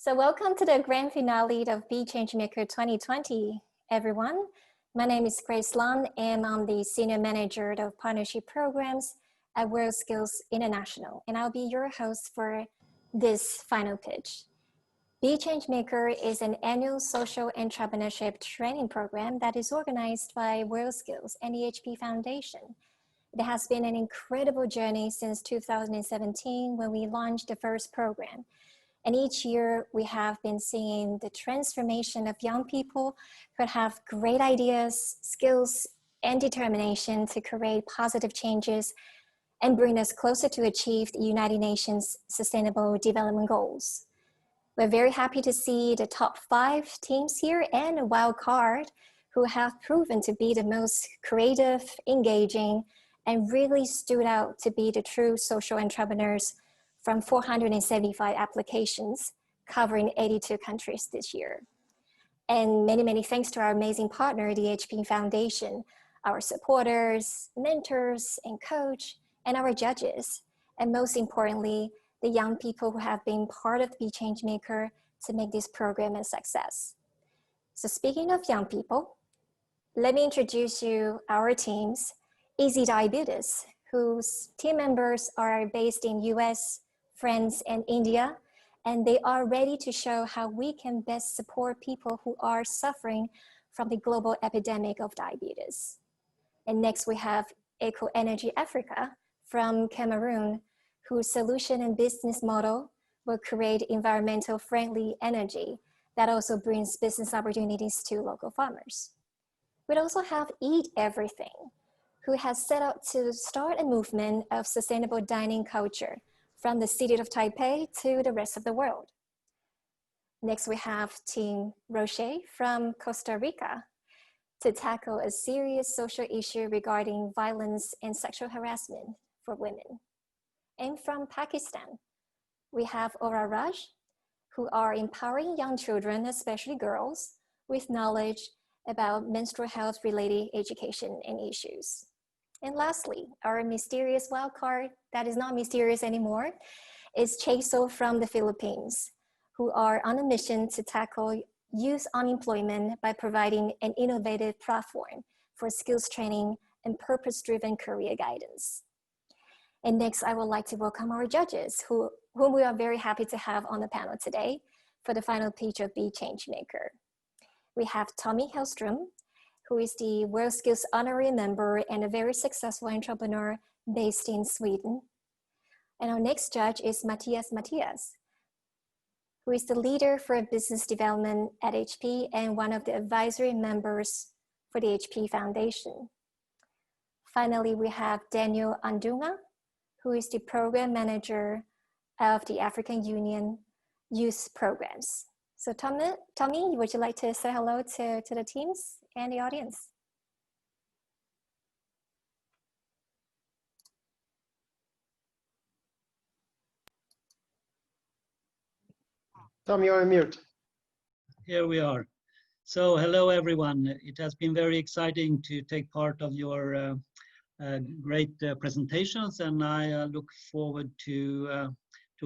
So welcome to the grand finale of BeChangeMaker 2020, everyone. My name is Grace Lund, and I'm the Senior Manager of Partnership Programs at WorldSkills International, and I'll be your host for this final pitch. BeChangeMaker is an annual social entrepreneurship training program that is organized by WorldSkills and the HP Foundation. It has been an incredible journey since 2017 when we launched the first program. And each year we have been seeing the transformation of young people who have great ideas, skills, and determination to create positive changes and bring us closer to achieve the United Nations Sustainable Development Goals. We're very happy to see the top 5 teams here and a wild card who have proven to be the most creative, engaging, and really stood out to be the true social entrepreneurs from 475 applications covering 82 countries this year. And many, many thanks to our amazing partner, the HP Foundation, our supporters, mentors, and coach, and our judges. And most importantly, the young people who have been part of BeChangeMaker to make this program a success. So speaking of young people, let me introduce you our teams, Easy Diabetes, whose team members are based in US, France, and India, and they are ready to show how we can best support people who are suffering from the global epidemic of diabetes. And next we have Eco Energy Africa from Cameroon, whose solution and business model will create environmental friendly energy that also brings business opportunities to local farmers. We'd also have Eat Everything, who has set out to start a movement of sustainable dining culture from the city of Taipei to the rest of the world. Next, we have Team Rocher from Costa Rica to tackle a serious social issue regarding violence and sexual harassment for women. And from Pakistan, we have Ora Rush, who are empowering young children, especially girls, with knowledge about menstrual health related education and issues. And lastly, our mysterious wildcard that is not mysterious anymore is Chaso from the Philippines, who are on a mission to tackle youth unemployment by providing an innovative platform for skills training and purpose-driven career guidance. And next, I would like to welcome our judges, whom we are very happy to have on the panel today for the final pitch of BeChangeMaker. We have Tommy Hellstrom, who is the WorldSkills honorary member and a very successful entrepreneur based in Sweden. And our next judge is Matthias, who is the leader for business development at HP and one of the advisory members for the HP Foundation. Finally, we have Daniel Andunga, who is the program manager of the African Union Youth Programs. So Tommy, would you like to say hello to the teams and the audience? Tommy, you're on mute. Here we are. So hello, everyone. It has been very exciting to take part of your great presentations, and I look forward to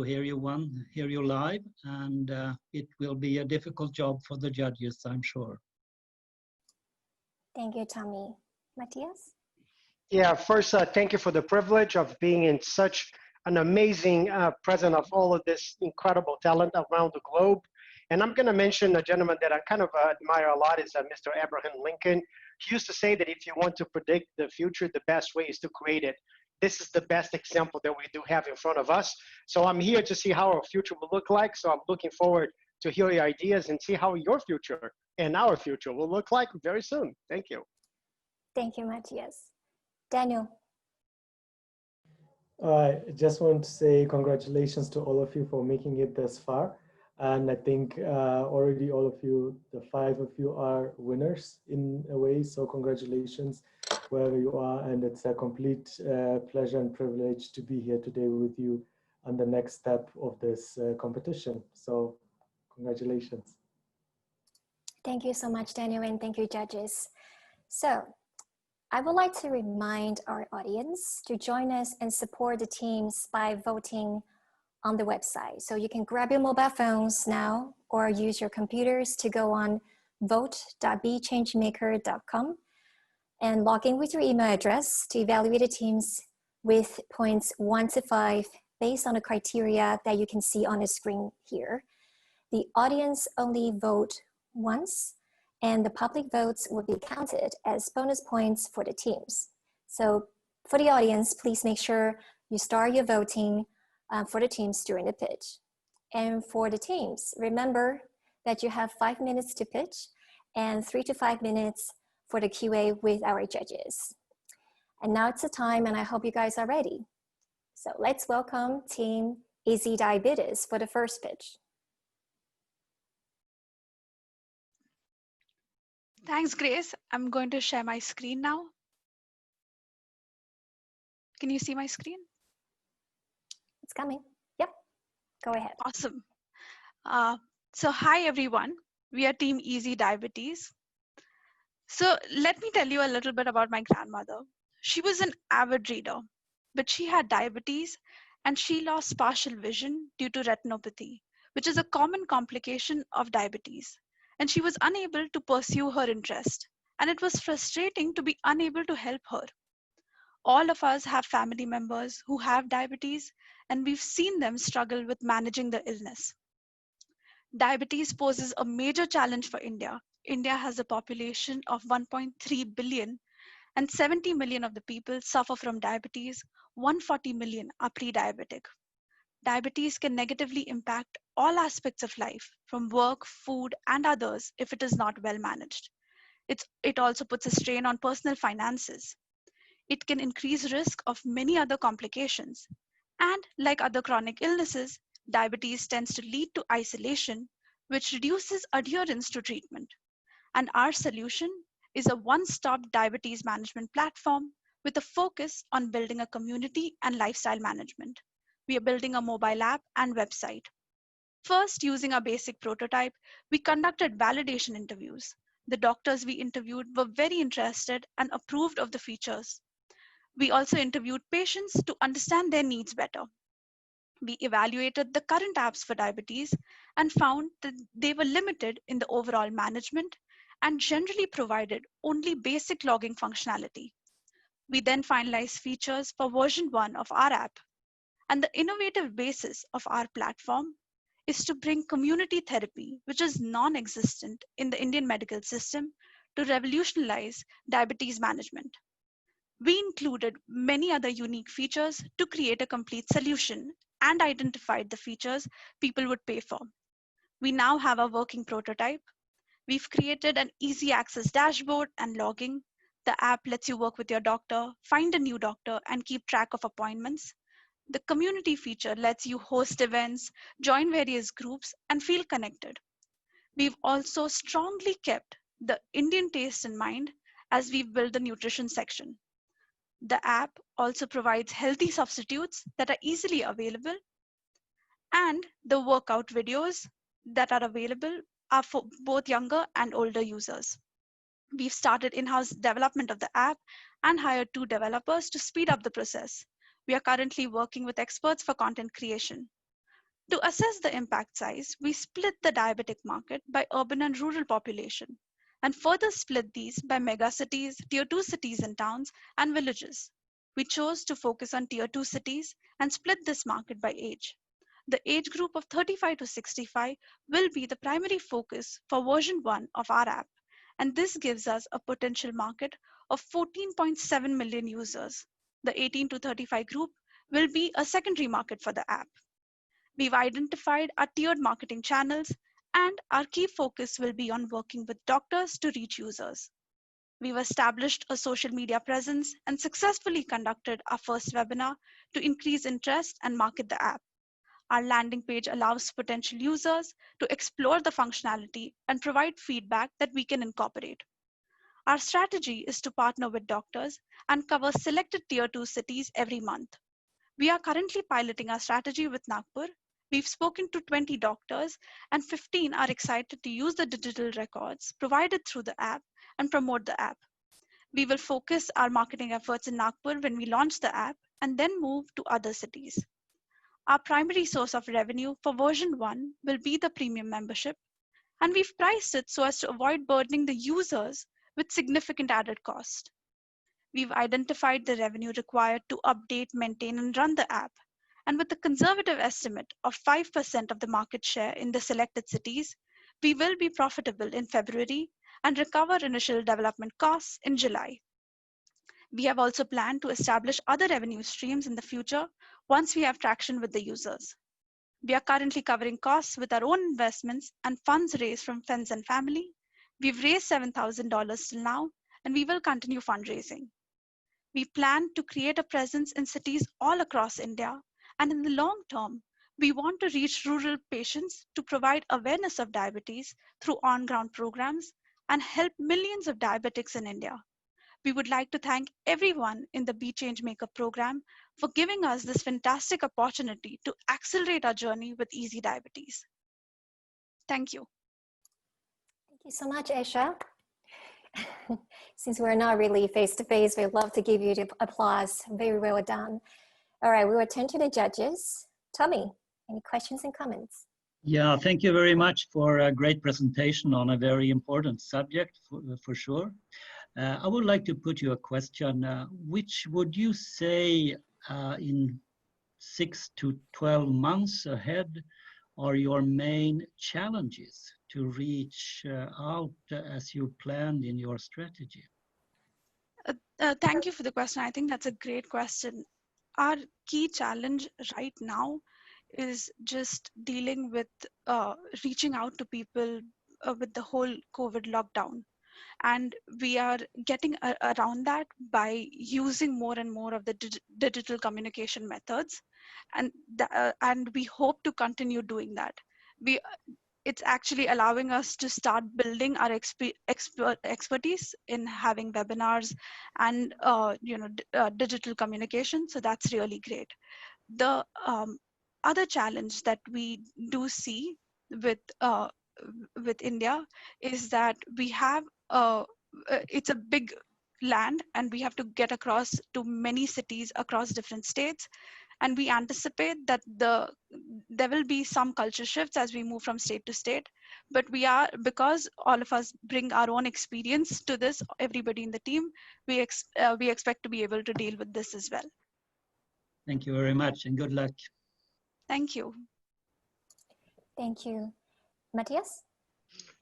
hear you live, and it will be a difficult job for the judges, I'm sure. Thank you, Tommy. Matthias? Yeah, first, thank you for the privilege of being in such an amazing presence of all of this incredible talent around the globe. And I'm going to mention a gentleman that I kind of admire a lot is Mr. Abraham Lincoln. He used to say that if you want to predict the future, the best way is to create it. This is the best example that we do have in front of us. So I'm here to see how our future will look like. So I'm looking forward to hear your ideas and see how your future and our future will look like very soon. Thank you. Thank you, Matthias. Daniel. I just want to say congratulations to all of you for making it this far. And I think already all of you, the 5 of you are winners in a way. So congratulations wherever you are. And it's a complete pleasure and privilege to be here today with you on the next step of this competition. So congratulations. Thank you so much, Daniel, and thank you, judges. So I would like to remind our audience to join us and support the teams by voting on the website. So you can grab your mobile phones now or use your computers to go on vote.BeChangeMaker.com and log in with your email address to evaluate the teams with points 1 to 5 based on the criteria that you can see on the screen here. The audience only vote once, and the public votes will be counted as bonus points for the teams. So for the audience, please make sure you start your voting for the teams during the pitch. And for the teams, remember that you have 5 minutes to pitch and 3 to 5 minutes for the QA with our judges. And now it's the time, and I hope you guys are ready. So let's welcome Team Easy Diabetes for the first pitch. Thanks, Grace. I'm going to share my screen now. Can you see my screen? It's coming. Yep, go ahead. Awesome. So hi, everyone. We are Team Easy Diabetes. So let me tell you a little bit about my grandmother. She was an avid reader, but she had diabetes and she lost partial vision due to retinopathy, which is a common complication of diabetes. And she was unable to pursue her interest. And it was frustrating to be unable to help her. All of us have family members who have diabetes, and we've seen them struggle with managing the illness. Diabetes poses a major challenge for India. India has a population of 1.3 billion, and 70 million of the people suffer from diabetes. 140 million are pre-diabetic. Diabetes can negatively impact all aspects of life, from work, food, and others if it is not well managed. It also puts a strain on personal finances. It can increase risk of many other complications. And like other chronic illnesses, diabetes tends to lead to isolation, which reduces adherence to treatment. And our solution is a one-stop diabetes management platform with a focus on building a community and lifestyle management. We are building a mobile app and website. First, using our basic prototype, we conducted validation interviews. The doctors we interviewed were very interested and approved of the features. We also interviewed patients to understand their needs better. We evaluated the current apps for diabetes and found that they were limited in the overall management and generally provided only basic logging functionality. We then finalized features for version 1 of our app. And the innovative basis of our platform is to bring community therapy, which is non-existent in the Indian medical system, to revolutionize diabetes management. We included many other unique features to create a complete solution and identified the features people would pay for. We now have a working prototype. We've created an easy access dashboard and logging. The app lets you work with your doctor, find a new doctor, and keep track of appointments. The community feature lets you host events, join various groups, and feel connected. We've also strongly kept the Indian taste in mind as we've built the nutrition section. The app also provides healthy substitutes that are easily available, and the workout videos that are available are for both younger and older users. We've started in-house development of the app and hired 2 developers to speed up the process. We are currently working with experts for content creation. To assess the impact size, we split the diabetic market by urban and rural population, and further split these by megacities, tier 2 cities and towns, and villages. We chose to focus on tier 2 cities and split this market by age. The age group of 35 to 65 will be the primary focus for version 1 of our app, and this gives us a potential market of 14.7 million users. The 18 to 35 group will be a secondary market for the app. We've identified our tiered marketing channels, and our key focus will be on working with doctors to reach users. We've established a social media presence and successfully conducted our first webinar to increase interest and market the app. Our landing page allows potential users to explore the functionality and provide feedback that we can incorporate. Our strategy is to partner with doctors and cover selected tier 2 cities every month. We are currently piloting our strategy with Nagpur. We've spoken to 20 doctors, and 15 are excited to use the digital records provided through the app and promote the app. We will focus our marketing efforts in Nagpur when we launch the app and then move to other cities. Our primary source of revenue for version 1 will be the premium membership, and we've priced it so as to avoid burdening the users with significant added cost. We've identified the revenue required to update, maintain, and run the app. And with a conservative estimate of 5% of the market share in the selected cities, we will be profitable in February and recover initial development costs in July. We have also planned to establish other revenue streams in the future once we have traction with the users. We are currently covering costs with our own investments and funds raised from friends and family. We've raised $7,000 till now, and we will continue fundraising. We plan to create a presence in cities all across India, and in the long term, we want to reach rural patients to provide awareness of diabetes through on-ground programs and help millions of diabetics in India. We would like to thank everyone in the BeChangeMaker program for giving us this fantastic opportunity to accelerate our journey with easy diabetes. Thank you. Thank you so much, Esha. Since we're not really face-to-face, we'd love to give you the applause. Very well done. All right, we will turn to the judges. Tommy, any questions and comments? Yeah, thank you very much for a great presentation on a very important subject, for sure. I would like to put you a question. Which would you say in 6 to 12 months ahead are your main challenges to reach out as you planned in your strategy? Thank you for the question. I think that's a great question. Our key challenge right now is just dealing with reaching out to people with the whole COVID lockdown. And we are getting around that by using more and more of the digital communication methods. And we hope to continue doing that. It's actually allowing us to start building our expertise in having webinars and digital communication. So that's really great. The other challenge that we do see with India is that we have it's a big land and we have to get across to many cities across different states. And we anticipate that there will be some culture shifts as we move from state to state. But because all of us bring our own experience to this, everybody in the team, we expect to be able to deal with this as well. Thank you very much and good luck. Thank you. Thank you. Matthias?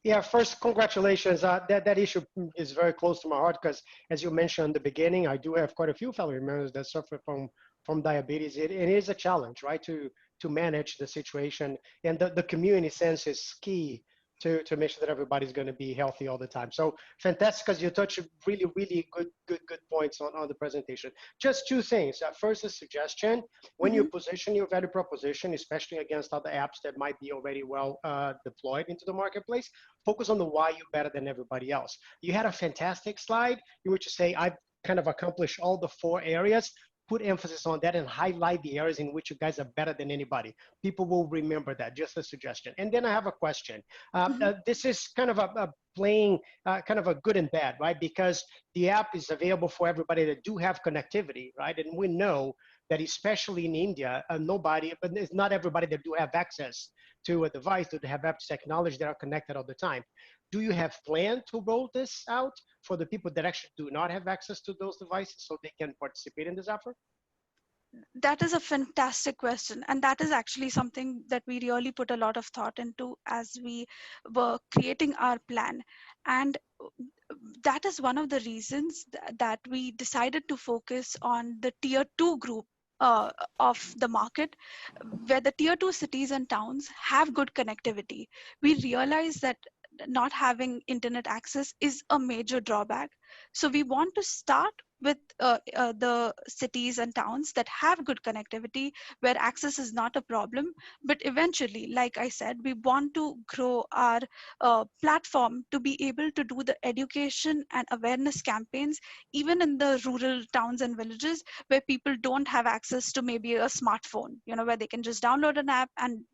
Yeah, first, congratulations. That issue is very close to my heart because, as you mentioned in the beginning, I do have quite a few family members that suffer from diabetes. It is a challenge, right, to manage the situation. And the community sense is key to make sure that everybody's going to be healthy all the time. So fantastic, because you touch really, really good points on the presentation. Just two things. First, a suggestion. When you position your value proposition, especially against other apps that might be already well deployed into the marketplace, focus on the why you're better than everybody else. You had a fantastic slide in which you say, I've kind of accomplished all the 4 areas. Put emphasis on that and highlight the areas in which you guys are better than anybody. People will remember that, just a suggestion. And then I have a question. This is kind of a playing kind of a good and bad, right? Because the app is available for everybody that do have connectivity, right? And we know that especially in India, but it's not everybody that do have access to a device, that have apps technology that are connected all the time. Do you have planned to roll this out for the people that actually do not have access to those devices so they can participate in this effort? That is a fantastic question. And that is actually something that we really put a lot of thought into as we were creating our plan. And that is one of the reasons that we decided to focus on the tier 2 group of the market, where the tier 2 cities and towns have good connectivity. We realize that not having internet access is a major drawback. So we want to start with the cities and towns that have good connectivity, where access is not a problem. But eventually, like I said, we want to grow our platform to be able to do the education and awareness campaigns, even in the rural towns and villages where people don't have access to maybe a smartphone, where they can just download an app and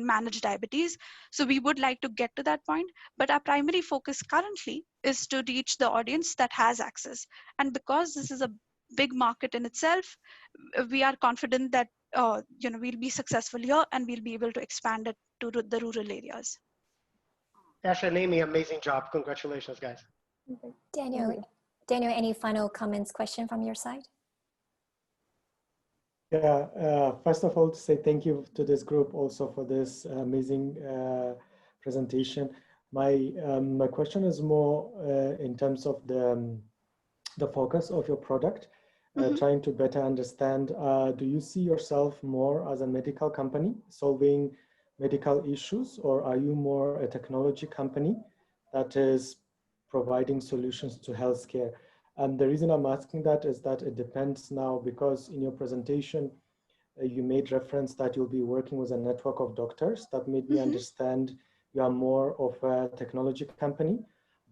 manage diabetes. So we would like to get to that point, but our primary focus currently is to reach the audience that has access. And because this is a big market in itself, we are confident that we'll be successful here and we'll be able to expand it to the rural areas. Asha and Amy, amazing job. Congratulations, guys. Daniel, any final comments, question from your side? Yeah, first of all, to say thank you to this group also for this amazing presentation. My question is more in terms of the focus of your product, trying to better understand, do you see yourself more as a medical company solving medical issues, or are you more a technology company that is providing solutions to healthcare? And the reason I'm asking that is that it depends now, because in your presentation, you made reference that you'll be working with a network of doctors. That made me understand you are more of a technology company.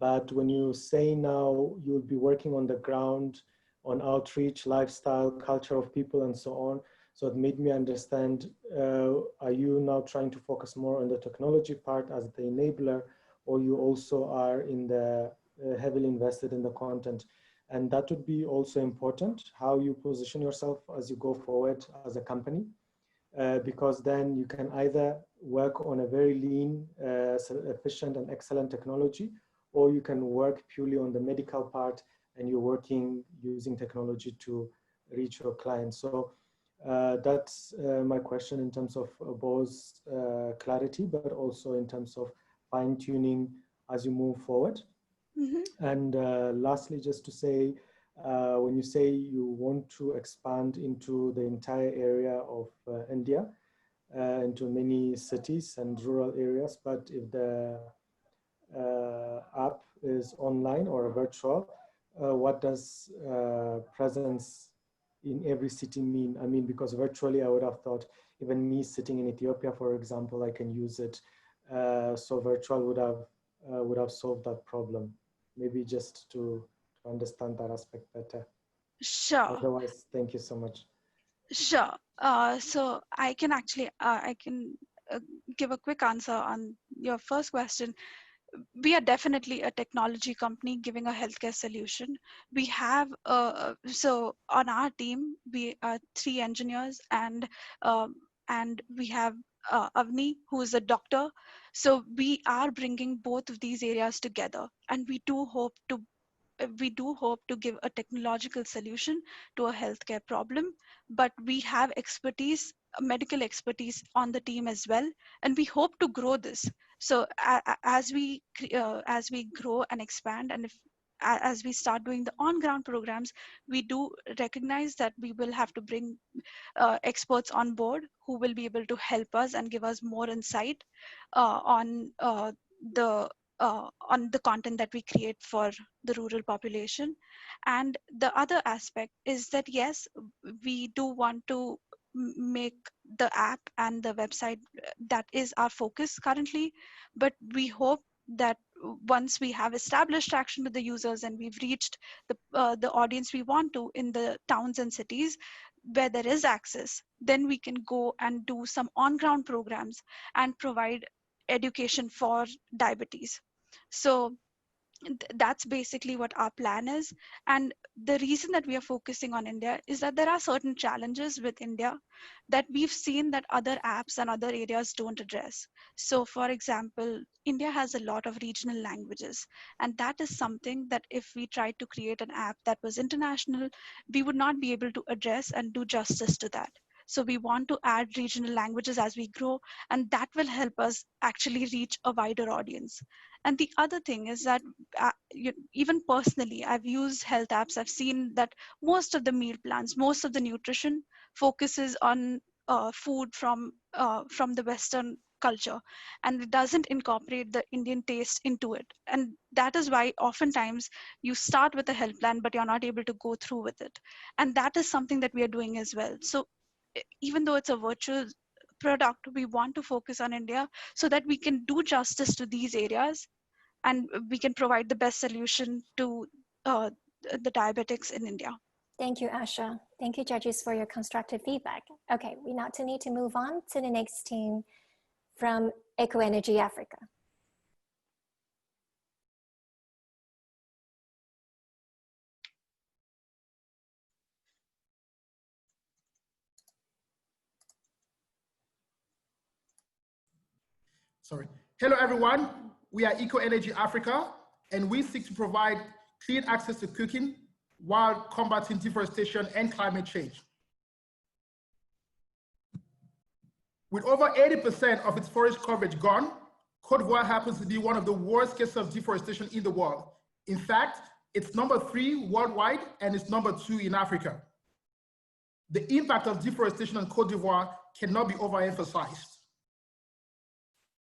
But when you say now you'll be working on the ground, on outreach, lifestyle, culture of people, and so on, so it made me understand, are you now trying to focus more on the technology part as the enabler, or you also are in the heavily invested in the content? And that would be also important, how you position yourself as you go forward as a company, because then you can either work on a very lean, efficient and excellent technology, or you can work purely on the medical part and you're working using technology to reach your clients. So that's my question in terms of both clarity, but also in terms of fine tuning as you move forward. And lastly, just to say, when you say you want to expand into the entire area of India, into many cities and rural areas, but if the app is online or virtual, what does presence in every city mean? I mean, because virtually I would have thought even me sitting in Ethiopia, for example, I can use it. So virtual would have solved that problem. Maybe just to understand that aspect better. Sure. Otherwise, thank you so much. Sure. So I can actually give a quick answer on your first question. We are definitely a technology company giving a healthcare solution. We have so on our team we are 3 engineers, and we have Avni, who is a doctor. So we are bringing both of these areas together, and we do hope to give a technological solution to a healthcare problem. But we have expertise, medical expertise on the team as well, and we hope to grow this. So as we grow and expand, and as we start doing the on-ground programs, we do recognize that we will have to bring experts on board who will be able to help us and give us more insight on the content that we create for the rural population. And the other aspect is that, yes, we do want to make the app and the website, that is our focus currently, but we hope that once we have established traction with the users and we've reached the audience we want to in the towns and cities where there is access, then we can go and do some on-ground programs and provide education for diabetes. So that's basically what our plan is. And the reason that we are focusing on India is that there are certain challenges with India that we've seen that other apps and other areas don't address. So for example, India has a lot of regional languages, and that is something that if we tried to create an app that was international, we would not be able to address and do justice to that. So we want to add regional languages as we grow, and that will help us actually reach a wider audience. And the other thing is that even personally, I've used health apps. I've seen that most of the meal plans, most of the nutrition focuses on food from the Western culture, and it doesn't incorporate the Indian taste into it. And that is why oftentimes you start with a health plan, but you're not able to go through with it. And that is something that we are doing as well. So even though it's a virtual product, we want to focus on India so that we can do justice to these areas and we can provide the best solution to the diabetics in India. Thank you, Asha. Thank you, judges, for your constructive feedback. Okay, we now need to move on to the next team from Eco Energy Africa. Hello, everyone. We are Eco Energy Africa, and we seek to provide clean access to cooking while combating deforestation and climate change. With over 80% of its forest coverage gone, Côte d'Ivoire happens to be one of the worst cases of deforestation in the world. In fact, it's #3 worldwide, and it's #2 in Africa. The impact of deforestation on Côte d'Ivoire cannot be overemphasized.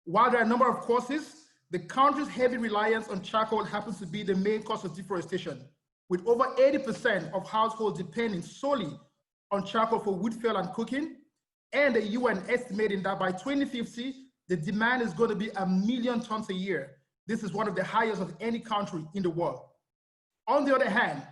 While there are a number of causes, the country's heavy reliance on charcoal happens to be the main cause of deforestation, with over 80% of households depending solely on charcoal for wood fuel and cooking, and the UN estimating that by 2050, the demand is going to be 1 million tons a year. This is one of the highest of any country in the world. On the other hand,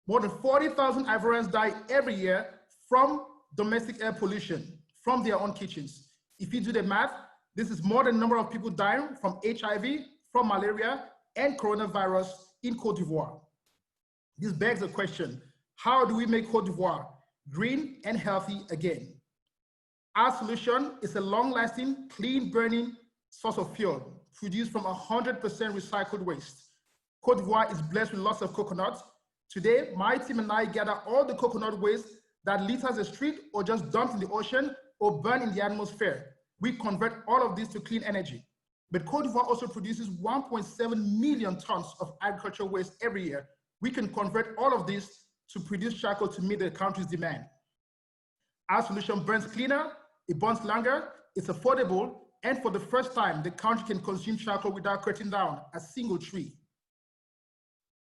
more than 40,000 Ivorians die every year from domestic air pollution from their own kitchens. If you do the math, this is more than the number of people dying from HIV, from malaria, and coronavirus in Côte d'Ivoire. This begs the question, how do we make Côte d'Ivoire green and healthy again? Our solution is a long-lasting, clean-burning source of fuel produced from 100% recycled waste. Côte d'Ivoire is blessed with lots of coconuts. Today, my team and I gather all the coconut waste that litters the street or just dumped in the ocean or burned in the atmosphere. We convert all of this to clean energy. But Côte d'Ivoire also produces 1.7 million tons of agricultural waste every year. We can convert all of this to produce charcoal to meet the country's demand. Our solution burns cleaner, it burns longer, it's affordable, and for the first time, the country can consume charcoal without cutting down a single tree.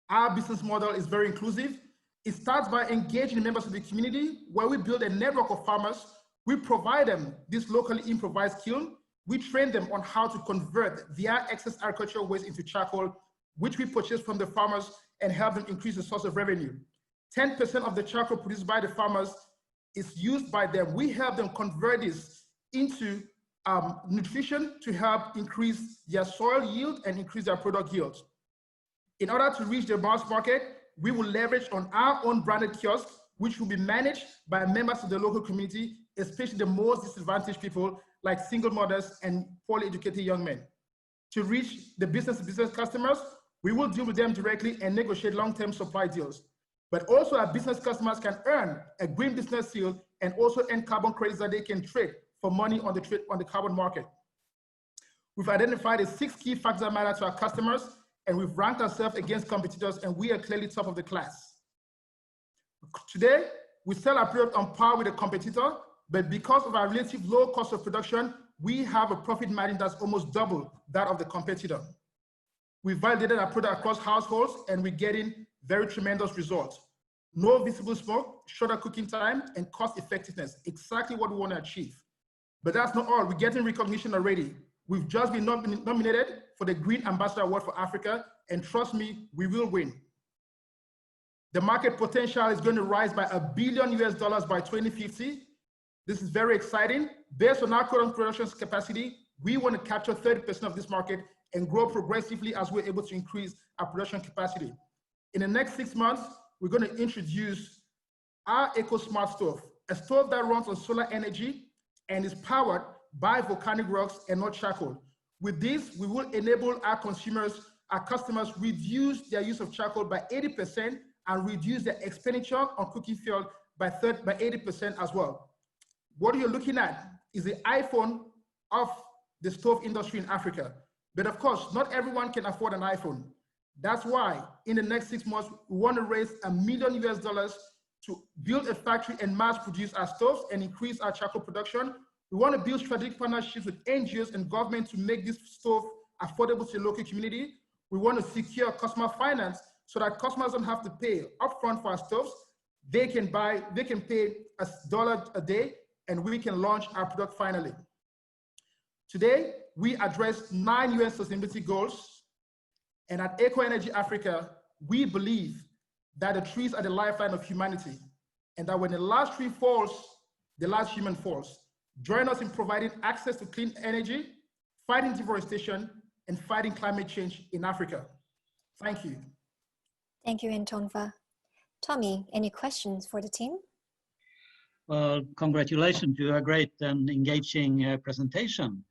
Our business model is very inclusive. It starts by engaging members of the community, where we build a network of farmers. We provide them this locally improvised kiln. We train them on how to convert their excess agricultural waste into charcoal, which we purchase from the farmers and help them increase the source of revenue. 10% of the charcoal produced by the farmers is used by them. We help them convert this into nutrition to help increase their soil yield and increase their product yield. In order to reach the mass market, we will leverage on our own branded kiosks, which will be managed by members of the local community, especially the most disadvantaged people like single mothers and poorly educated young men. To reach the business-to-business customers, we will deal with them directly and negotiate long-term supply deals. But also our business customers can earn a green business seal and also earn carbon credits that they can trade for money on the carbon market. We've identified the 6 key factors that matter to our customers, and we've ranked ourselves against competitors, and we are clearly top of the class. Today, we sell our product on par with a competitor, but because of our relative low cost of production, we have a profit margin that's almost double that of the competitor. We validated our product across households, and we're getting very tremendous results. No visible smoke, shorter cooking time, and cost effectiveness, exactly what we want to achieve. But that's not all, we're getting recognition already. We've just been nominated for the Green Ambassador Award for Africa, and trust me, we will win. The market potential is going to rise by $1 billion by 2050. This is very exciting. Based on our current production capacity, we want to capture 30% of this market and grow progressively as we're able to increase our production capacity. In the next 6 months, we're going to introduce our EcoSmart stove, a stove that runs on solar energy and is powered by volcanic rocks and not charcoal. With this, we will enable our customers reduce their use of charcoal by 80% and reduce their expenditure on cooking fuel by 80% as well. What you're looking at is the iPhone of the stove industry in Africa. But of course, not everyone can afford an iPhone. That's why in the next 6 months, we want to raise $1 million to build a factory and mass produce our stoves and increase our charcoal production. We want to build strategic partnerships with NGOs and government to make this stove affordable to the local community. We want to secure customer finance so that customers don't have to pay upfront for our stoves. They can pay $1 a day, and we can launch our product finally. Today, we address 9 UN sustainability goals, and at Eco Energy Africa, we believe that the trees are the lifeline of humanity, and that when the last tree falls, the last human falls. Join us in providing access to clean energy, fighting deforestation, and fighting climate change in Africa. Thank you. Thank you, Ntonva. Tommy, any questions for the team? Well, congratulations to a great and engaging presentation.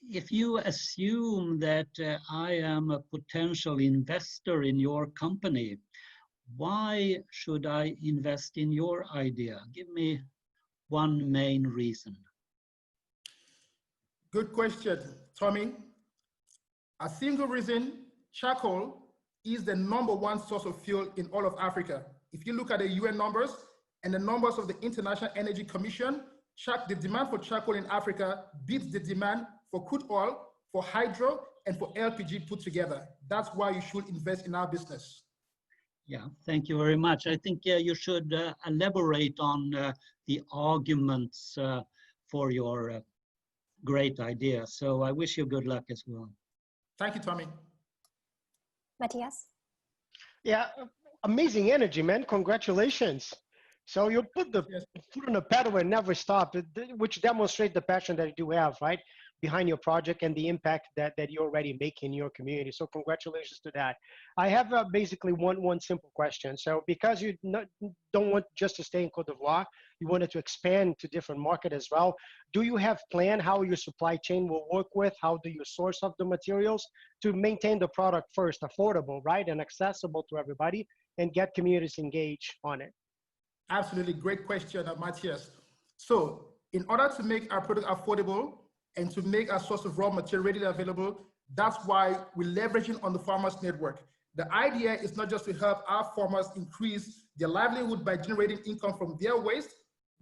If you assume that I am a potential investor in your company, why should I invest in your idea? Give me one main reason. Good question, Tommy. A single reason: charcoal is the #1 source of fuel in all of Africa. If you look at the UN numbers and the numbers of the International Energy Commission, the demand for charcoal in Africa beats the demand for crude oil, for hydro, and for LPG put together. That's why you should invest in our business. Yeah, thank you very much. I think you should elaborate on the arguments for your great idea. So I wish you good luck as well. Thank you, Tommy. Matthias? Yeah, amazing energy, man. Congratulations. So you put the foot on the pedal and never stop, which demonstrates the passion that you do have, right, behind your project and the impact that you already make in your community. So congratulations to that. I have basically one simple question. So because you don't want just to stay in Côte d'Ivoire, you wanted to expand to different market as well. Do you have plan how your supply chain will work with? How do you source of the materials to maintain the product first affordable, right, and accessible to everybody, and get communities engaged on it? Absolutely, great question, Matthias. So in order to make our product affordable and to make our source of raw material readily available, that's why we're leveraging on the farmers network. The idea is not just to help our farmers increase their livelihood by generating income from their waste.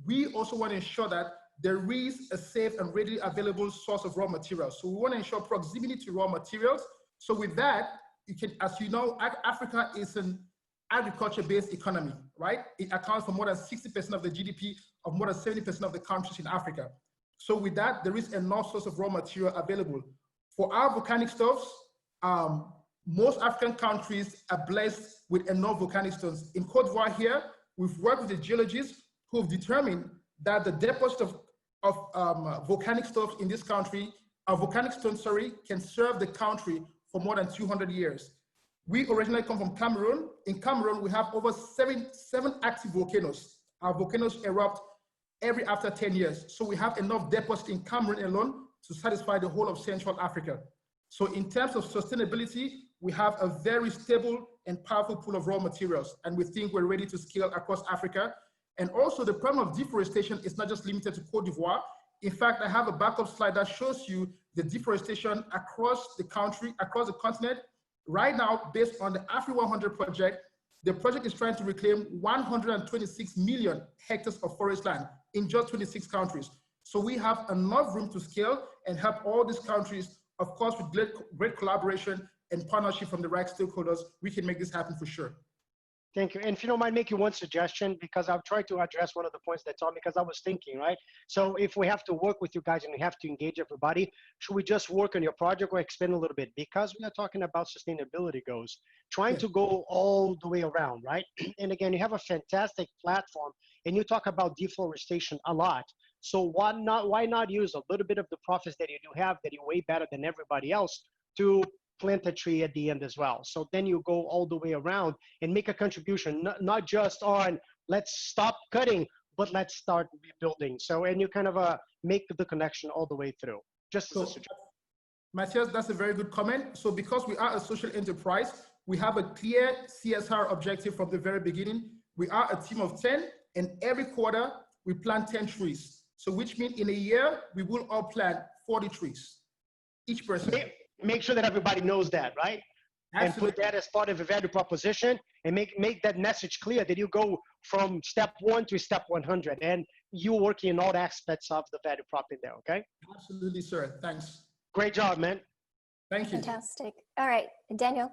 We also want to ensure that there is a safe and readily available source of raw materials. So we want to ensure proximity to raw materials. So with that, you can, as you know, Africa is an agriculture-based economy, right? It accounts for more than 60% of the GDP of more than 70% of the countries in Africa. So with that, there is enough source of raw material available. For our volcanic stoves, most African countries are blessed with enough volcanic stones. In Côte d'Ivoire here, we've worked with the geologists who have determined that the deposit of volcanic stones in this country, volcanic stones, can serve the country for more than 200 years. We originally come from Cameroon. In Cameroon, we have over seven active volcanoes. Our volcanoes erupt every after 10 years. So we have enough deposit in Cameroon alone to satisfy the whole of Central Africa. So in terms of sustainability, we have a very stable and powerful pool of raw materials. And we think we're ready to scale across Africa. And also the problem of deforestation is not just limited to Côte d'Ivoire. In fact, I have a backup slide that shows you the deforestation across the country, across the continent. Right now, based on the Afri 100 project, the project is trying to reclaim 126 million hectares of forest land in just 26 countries. So we have enough room to scale and help all these countries, of course, with great collaboration and partnership from the right stakeholders. We can make this happen for sure. Thank you. And if you don't mind making one suggestion, because I've tried to address one of the points that Tom, because I was thinking, right? So if we have to work with you guys and we have to engage everybody, should we just work on your project or expand a little bit? Because we are talking about sustainability goals, trying to go all the way around, right? And again, you have a fantastic platform and you talk about deforestation a lot. So why not use a little bit of the profits that you do have that you're way better than everybody else to plant a tree at the end as well. So then you go all the way around and make a contribution, not just on let's stop cutting, but let's start rebuilding. So, and you kind of make the connection all the way through. Just as a suggestion. Matthias, that's a very good comment. So because we are a social enterprise, we have a clear CSR objective from the very beginning. We are a team of 10 and every quarter we plant 10 trees. So which means in a year, we will all plant 40 trees, each person. Make sure that everybody knows that, right? Absolutely. And put that as part of a value proposition and make that message clear that you go from step 1 to step 100 and you're working in all aspects of the value prop in there, okay? Absolutely, sir. Thanks. Great job, man. Thank you. Fantastic. All right, Daniel.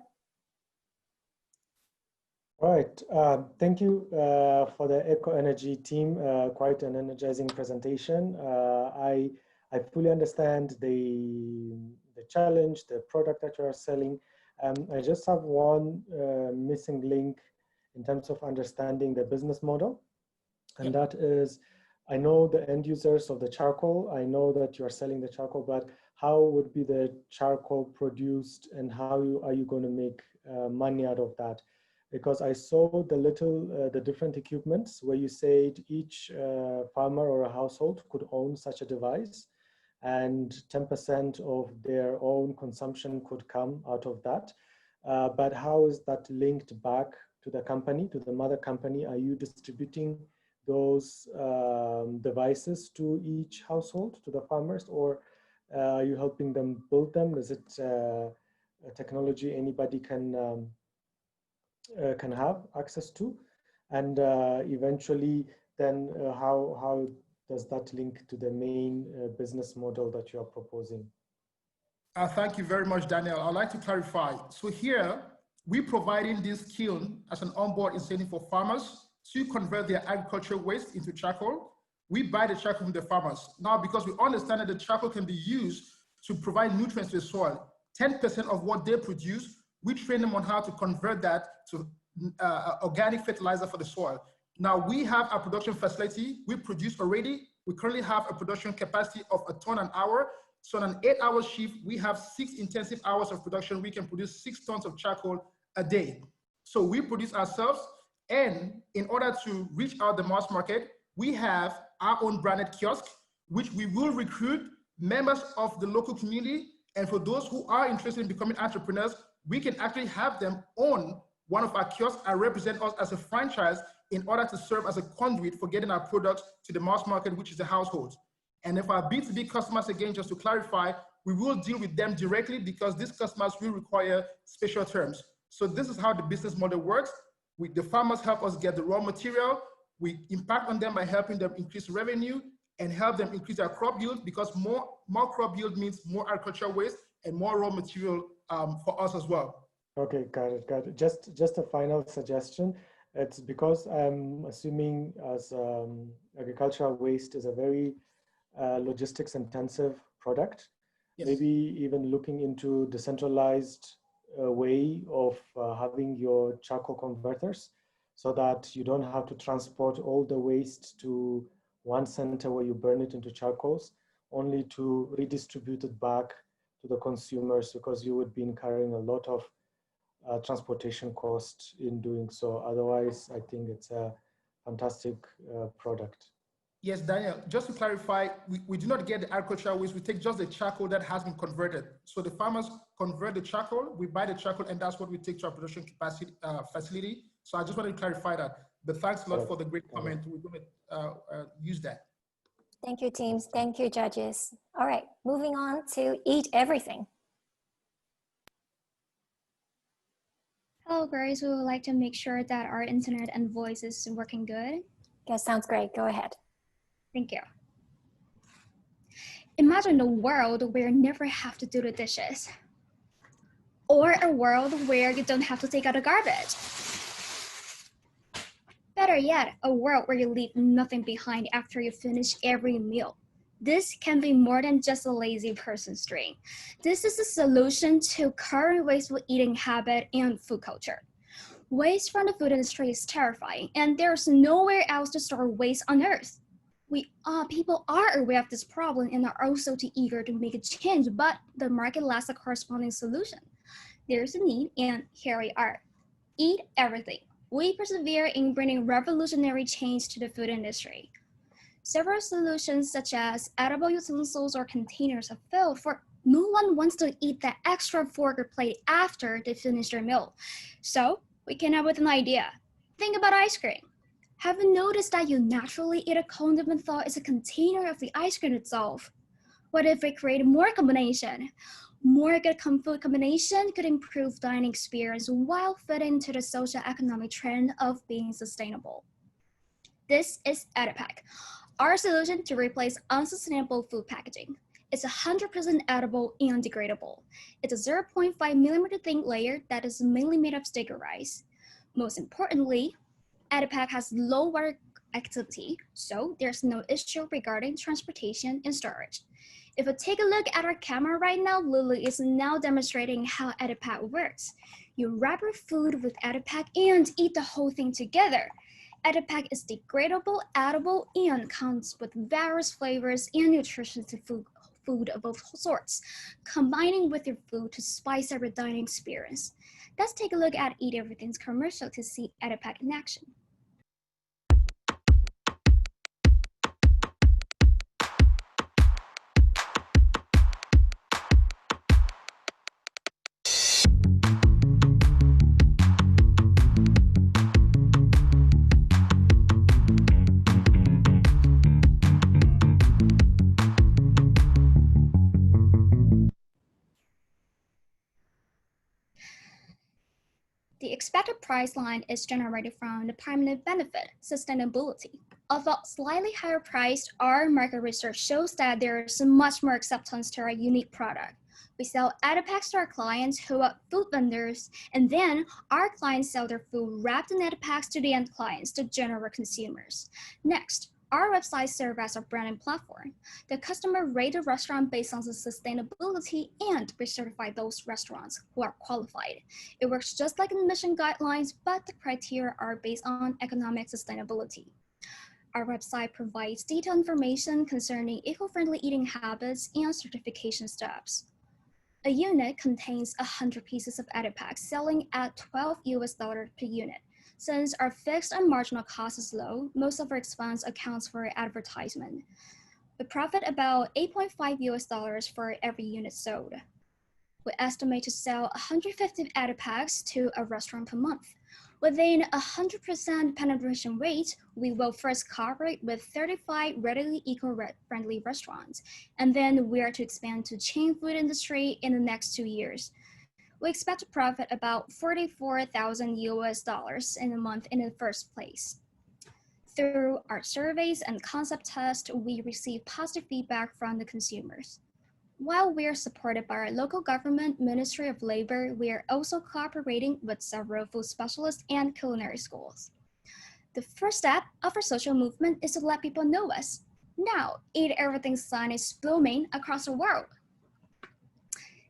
All right, thank you for the Eco Energy team. Quite an energizing presentation. I fully understand the challenge, the product that you are selling. I just have one missing link in terms of understanding the business model. And that is, I know the end users of the charcoal. I know that you are selling the charcoal, but how would be the charcoal produced and how are you going to make money out of that? Because I saw the different equipments where you said each farmer or a household could own such a device. and 10% of their own consumption could come out of that. But how is that linked back to the company, to the mother company? Are you distributing those devices to each household, to the farmers, or are you helping them build them? Is it a technology anybody can have access to? And eventually, then how does that link to the main business model that you are proposing? Thank you very much, Daniel. I'd like to clarify. So here, we're providing this kiln as an onboard incentive for farmers to convert their agricultural waste into charcoal. We buy the charcoal from the farmers. Now, because we understand that the charcoal can be used to provide nutrients to the soil, 10% of what they produce, we train them on how to convert that to organic fertilizer for the soil. Now, we have a production facility. We produce already. We currently have a production capacity of 1 ton an hour. So on an 8-hour shift, we have 6 intensive hours of production. We can produce 6 tons of charcoal a day. So we produce ourselves. And in order to reach out the mass market, we have our own branded kiosk, which we will recruit members of the local community. And for those who are interested in becoming entrepreneurs, we can actually have them own one of our kiosks and represent us as a franchise in order to serve as a conduit for getting our products to the mass market, which is the households. And if our B2B customers, again, just to clarify, we will deal with them directly because these customers will require special terms. So this is how the business model works. The farmers help us get the raw material. We impact on them by helping them increase revenue and help them increase their crop yield, because more crop yield means more agricultural waste and more raw material for us as well. Okay, got it. Just a final suggestion. It's because I'm assuming as agricultural waste is a very logistics intensive product. Yes. Maybe even looking into decentralized way of having your charcoal converters, so that you don't have to transport all the waste to one center where you burn it into charcoals, only to redistribute it back to the consumers, because you would be incurring a lot of transportation cost in doing so. Otherwise, I think it's a fantastic product. Yes, Daniel, just to clarify, we do not get the agricultural waste. We take just the charcoal that has been converted. So the farmers convert the charcoal, we buy the charcoal, and that's what we take to our production capacity facility. So I just wanted to clarify that. But thanks a lot for the great comment. We're going to use that. Thank you, teams. Thank you, judges. All right, moving on to eat everything. Hello, Grace. We would like to make sure that our internet and voice is working good. Yeah, sounds great. Go ahead. Thank you. Imagine a world where you never have to do the dishes, or a world where you don't have to take out the garbage. Better yet, a world where you leave nothing behind after you finish every meal. This can be more than just a lazy person's dream. This is a solution to current wasteful eating habit and food culture. Waste from the food industry is terrifying, and there's nowhere else to store waste on Earth. People are aware of this problem and are also too eager to make a change, but the market lacks a corresponding solution. There's a need, and here we are. Eat everything. We persevere in bringing revolutionary change to the food industry. Several solutions such as edible utensils or containers have failed, for no one wants to eat that extra fork or plate after they finish their meal. So we came up with an idea. Think about ice cream. Have you noticed that you naturally eat a cone even though it's a container of the ice cream itself? What if we create more combination? More good food combination could improve dining experience while fitting into the social economic trend of being sustainable. This is EdiPack, our solution to replace unsustainable food packaging. It's 100% edible and degradable. It's a 0.5 millimeter thin layer that is mainly made of sticker rice. Most importantly, EdiPack has low water activity, so there's no issue regarding transportation and storage. If you take a look at our camera right now, Lulu is now demonstrating how EdiPack works. You wrap your food with EdiPack and eat the whole thing together. EdiPack is degradable, edible, and comes with various flavors and nutrition to food of all sorts, combining with your food to spice up your dining experience. Let's take a look at Eat Everything's commercial to see EdiPack in action. expected price line is generated from the primary benefit, sustainability. Although slightly higher priced, our market research shows that there's much more acceptance to our unique product. We sell ad packs to our clients who are food vendors, and then our clients sell their food wrapped in ad packs to the end clients, the general consumers. Next, our website serves as a branding platform. The customer rate a restaurant based on the sustainability, and we certify those restaurants who are qualified. It works just like in mission guidelines, but the criteria are based on economic sustainability. Our website provides detailed information concerning eco-friendly eating habits and certification steps. A unit contains 100 pieces of ad packs selling at $12 per unit. Since our fixed and marginal cost is low, most of our expense accounts for advertisement. We profit about $8.5 for every unit sold. We estimate to sell 150 ad packs to a restaurant per month. Within 100% penetration rate, we will first cooperate with 35 readily eco-friendly restaurants, and then we are to expand to chain food industry in the next 2 years. We expect to profit about $44,000 in a month in the first place. Through our surveys and concept tests, we receive positive feedback from the consumers. While we are supported by our local government, Ministry of Labor, we are also cooperating with several food specialists and culinary schools. The first step of our social movement is to let people know us. Now, Eat Everything sign is booming across the world.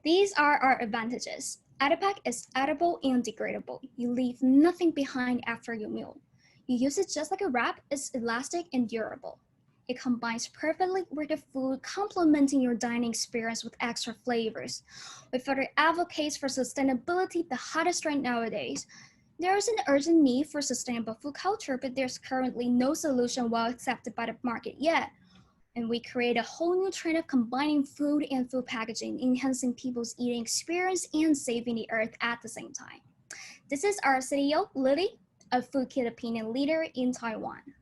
These are our advantages. Adipac is edible and degradable. You leave nothing behind after your meal. You use it just like a wrap. It's elastic and durable. It combines perfectly with the food, complementing your dining experience with extra flavors. We further advocate for sustainability, the hottest trend nowadays. There is an urgent need for sustainable food culture, but there's currently no solution well accepted by the market yet. And we create a whole new trend of combining food and food packaging, enhancing people's eating experience and saving the earth at the same time. This is our CEO, Lily, a food kit opinion leader in Taiwan.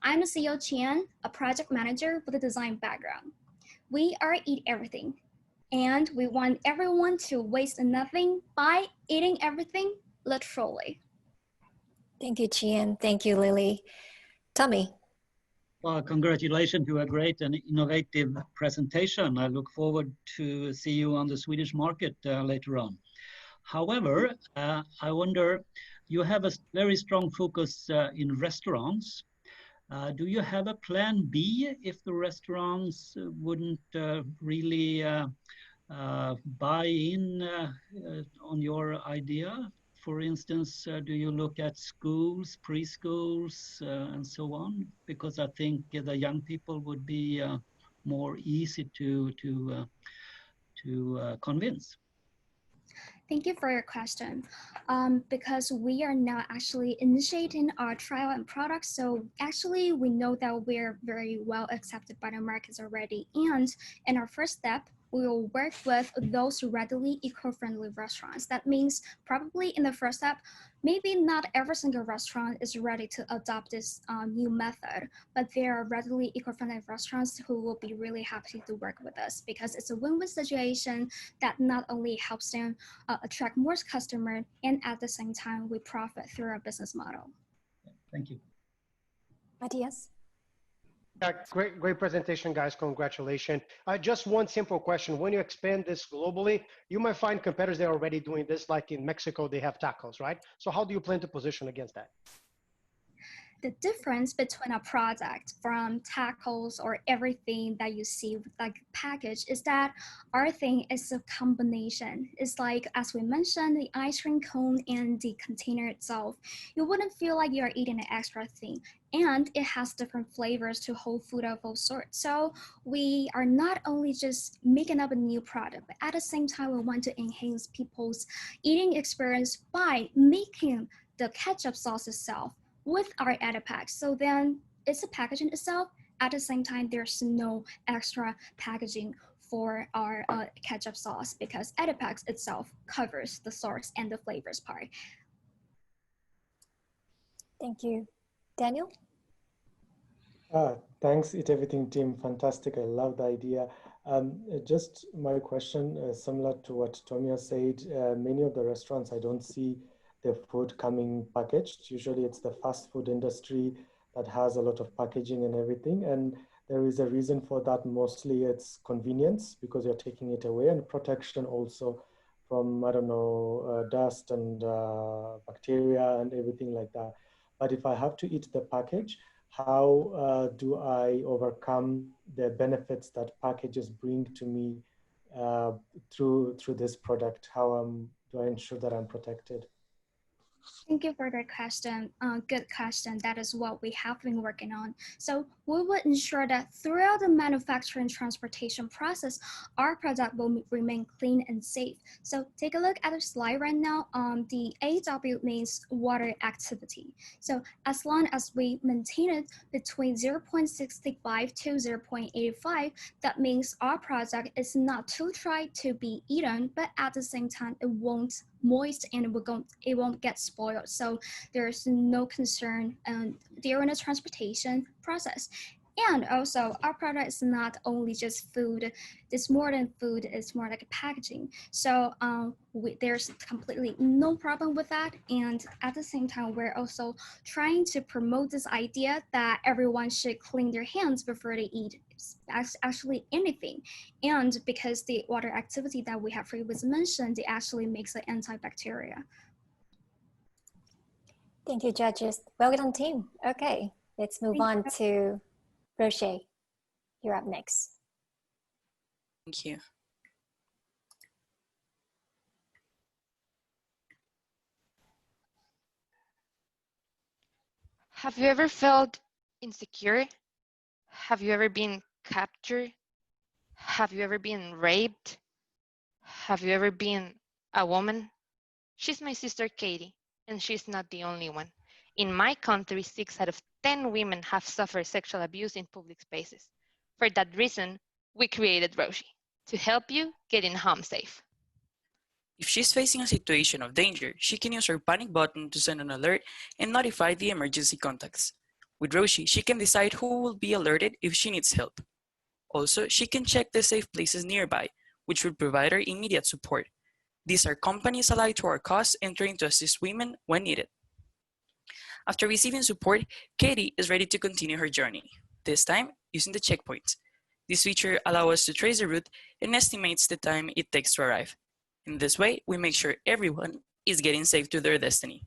I'm the CEO Qian, a project manager with a design background. We are Eat Everything, and we want everyone to waste nothing by eating everything, literally. Thank you, Qian. Thank you, Lily. Tommy. Well, congratulations to a great and innovative presentation. I look forward to see you on the Swedish market later on. However, I wonder, you have a very strong focus in restaurants. Do you have a plan B if the restaurants wouldn't really buy in on your idea? For instance, do you look at schools, preschools, and so on? Because I think the young people would be more easy to convince. Thank you for your question. Because we are now actually initiating our trial and products, so actually we know that we're very well accepted by the markets already. And in our first step, we will work with those readily eco-friendly restaurants. That means probably in the first step, maybe not every single restaurant is ready to adopt this new method, but there are readily eco-friendly restaurants who will be really happy to work with us because it's a win-win situation that not only helps them attract more customers, and at the same time, we profit through our business model. Thank you. Matthias? Yeah, great presentation, guys. Congratulations. Just one simple question. When you expand this globally, you might find competitors that are already doing this, like in Mexico, they have tacos, right? So how do you plan to position against that? The difference between a product from tacos or everything that you see with like package is that our thing is a combination. It's like, as we mentioned, the ice cream cone and the container itself. You wouldn't feel like you're eating an extra thing. And it has different flavors to hold food of all sorts. So we are not only just making up a new product, but at the same time, we want to enhance people's eating experience by making the ketchup sauce itself with our Adipac. So then it's a packaging itself. At the same time, there's no extra packaging for our ketchup sauce because Adipac itself covers the sauce and the flavors part. Thank you. Daniel? Thanks, Eat Everything team. Fantastic. I love the idea. Just my question, similar to what Tommy has said, many of the restaurants I don't see their food coming packaged. Usually it's the fast food industry that has a lot of packaging and everything. And there is a reason for that. Mostly it's convenience because you're taking it away, and protection also from, I don't know, dust and bacteria and everything like that. But if I have to eat the package, how do I overcome the benefits that packages bring to me through this product? How do I ensure that I'm protected? Thank you for that question. Good question. That is what we have been working on. So we will ensure that throughout the manufacturing transportation process, our product will remain clean and safe. So take a look at the slide right now. The AW means water activity. So as long as we maintain it between 0.65 to 0.85, that means our product is not too dry to be eaten, but at the same time, it won't moist and it won't get spoiled. So there's no concern during the transportation process. And also, our product is not only just food. It's more than food. It's more like a packaging. So there's completely no problem with that. And at the same time, we're also trying to promote this idea that everyone should clean their hands before they eat actually anything. And because the water activity that we have previously mentioned, it actually makes it antibacterial. Thank you, judges. Well done, team. Okay, let's move on to Rocher. You're up next. Thank you. Have you ever felt insecure? Have you ever been captured? Have you ever been raped? Have you ever been a woman? She's my sister Katie, and she's not the only one. In my country, 6 out of 10 women have suffered sexual abuse in public spaces. For that reason, we created Roshi to help you get in home safe. If she's facing a situation of danger, she can use her panic button to send an alert and notify the emergency contacts. With Roshi, she can decide who will be alerted if she needs help. Also, she can check the safe places nearby, which will provide her immediate support. These are companies allied to our cause and trained to assist women when needed. After receiving support, Katie is ready to continue her journey, this time using the checkpoints. This feature allows us to trace the route and estimates the time it takes to arrive. In this way, we make sure everyone is getting safe to their destiny.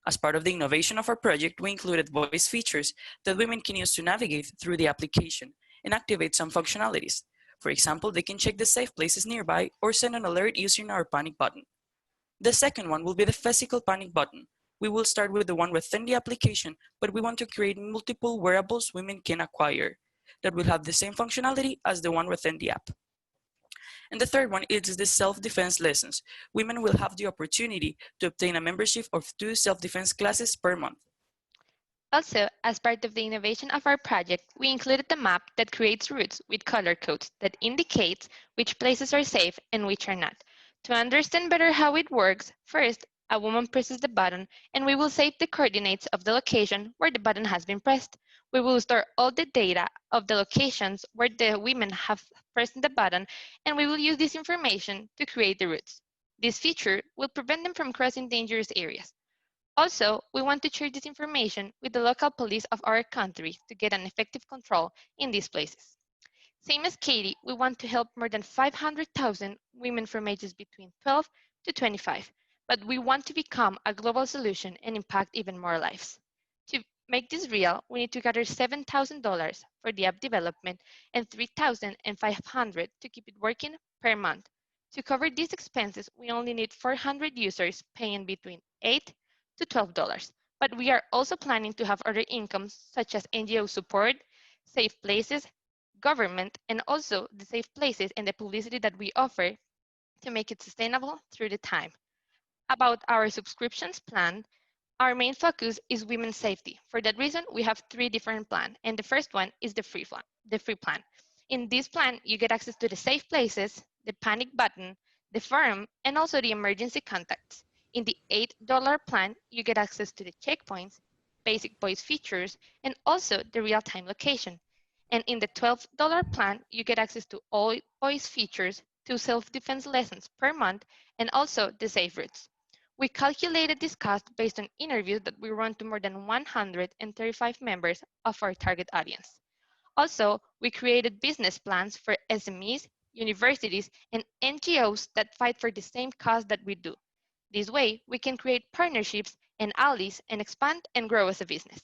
As part of the innovation of our project, we included voice features that women can use to navigate through the application and activate some functionalities. For example, they can check the safe places nearby or send an alert using our panic button. The second one will be the physical panic button. We will start with the one within the application, but we want to create multiple wearables women can acquire that will have the same functionality as the one within the app. And the third one is the self-defense lessons. Women will have the opportunity to obtain a membership of 2 self-defense classes per month. Also, as part of the innovation of our project, we included the map that creates routes with color codes that indicates which places are safe and which are not. To understand better how it works, first, a woman presses the button and we will save the coordinates of the location where the button has been pressed. We will store all the data of the locations where the women have pressed the button, and we will use this information to create the routes. This feature will prevent them from crossing dangerous areas. Also, we want to share this information with the local police of our country to get an effective control in these places. Same as Katie, we want to help more than 500,000 women from ages between 12 to 25, but we want to become a global solution and impact even more lives. To make this real, we need to gather $7,000 for the app development and $3,500 to keep it working per month. To cover these expenses, we only need 400 users paying between $8 to $12. But we are also planning to have other incomes such as NGO support, safe places, government, and also the safe places and the publicity that we offer to make it sustainable through the time. About our subscriptions plan, our main focus is women's safety. For that reason, we have 3 different plans, and the first one is the free plan. In this plan, you get access to the safe places, the panic button, the forum, and also the emergency contacts. In the $8 plan, you get access to the checkpoints, basic voice features, and also the real-time location. And in the $12 plan, you get access to all voice features, 2 self-defense lessons per month, and also the safe routes. We calculated this cost based on interviews that we run to more than 135 members of our target audience. Also, we created business plans for SMEs, universities, and NGOs that fight for the same cause that we do. This way, we can create partnerships and allies and expand and grow as a business.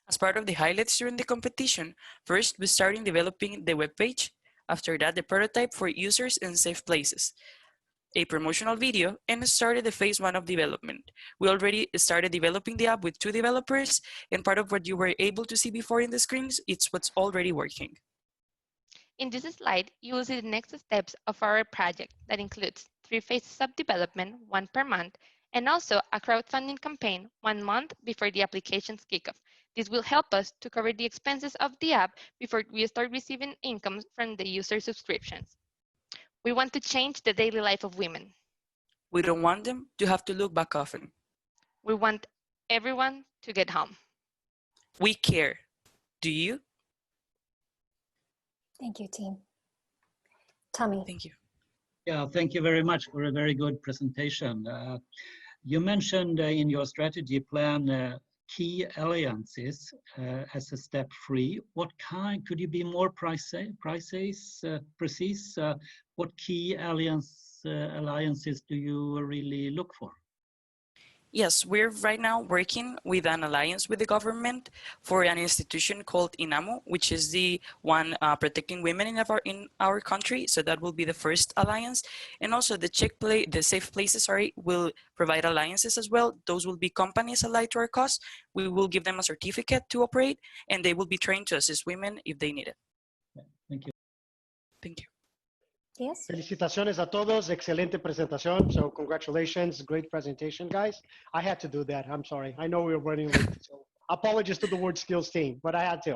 As part of the highlights during the competition, first we started developing the webpage, after that the prototype for users and safe places, a promotional video, and started the phase 1 of development. We already started developing the app with 2 developers, and part of what you were able to see before in the screens, it's what's already working. In this slide, you will see the next steps of our project that includes 3 phases of development, 1 per month, and also a crowdfunding campaign 1 month before the application's kickoff. This will help us to cover the expenses of the app before we start receiving income from the user subscriptions. We want to change the daily life of women. We don't want them to have to look back often. We want everyone to get home. We care. Do you? Thank you, team. Tommy. Thank you. Yeah, thank you very much for a very good presentation. You mentioned in your strategy plan key alliances as a step 3. What kind, could you be more precise? What key alliances do you really look for? Yes, we're right now working with an alliance with the government for an institution called INAMU, which is the one protecting women in our country. So that will be the first alliance. And also the safe places, will provide alliances as well. Those will be companies allied to our cause. We will give them a certificate to operate, and they will be trained to assist women if they need it. Thank you. Thank you. Yes. Felicitaciones a todos. Excelente presentación. So congratulations. Great presentation, guys. I had to do that. I'm sorry. I know we were running late. So apologies to the WorldSkills team, but I had to.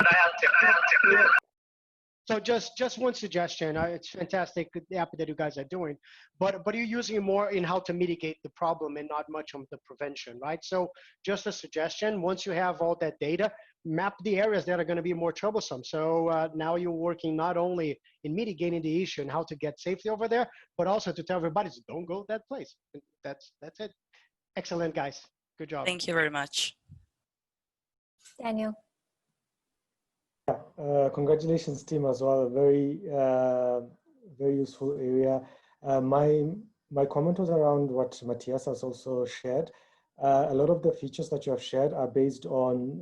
So just one suggestion. It's fantastic, the app that you guys are doing, but you're using it more in how to mitigate the problem and not much on the prevention, right? So just a suggestion, once you have all that data, map the areas that are going to be more troublesome. So now you're working not only in mitigating the issue and how to get safety over there, but also to tell everybody, don't go that place. That's it. Excellent, guys. Good job. Thank you very much. Daniel. Congratulations, team, as well. Very useful area. My comment was around what Matthias has also shared. A lot of the features that you have shared are based on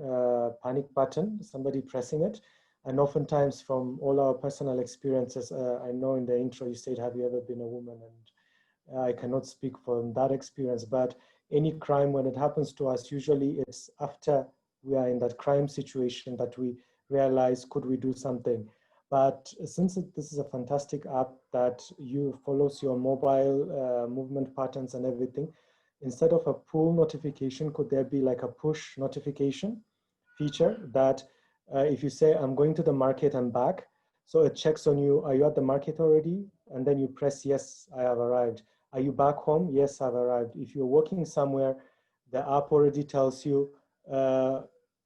panic button, somebody pressing it. And oftentimes from all our personal experiences, I know in the intro you said, have you ever been a woman? And I cannot speak from that experience, but any crime, when it happens to us, usually it's after we are in that crime situation that we realize, could we do something? But since this is a fantastic app that follows your mobile movement patterns and everything, instead of a pull notification, could there be like a push notification feature that if you say, I'm going to the market and back, so it checks on you, are you at the market already? And then you press, yes, I have arrived. Are you back home? Yes, I've arrived. If you're walking somewhere, the app already tells you,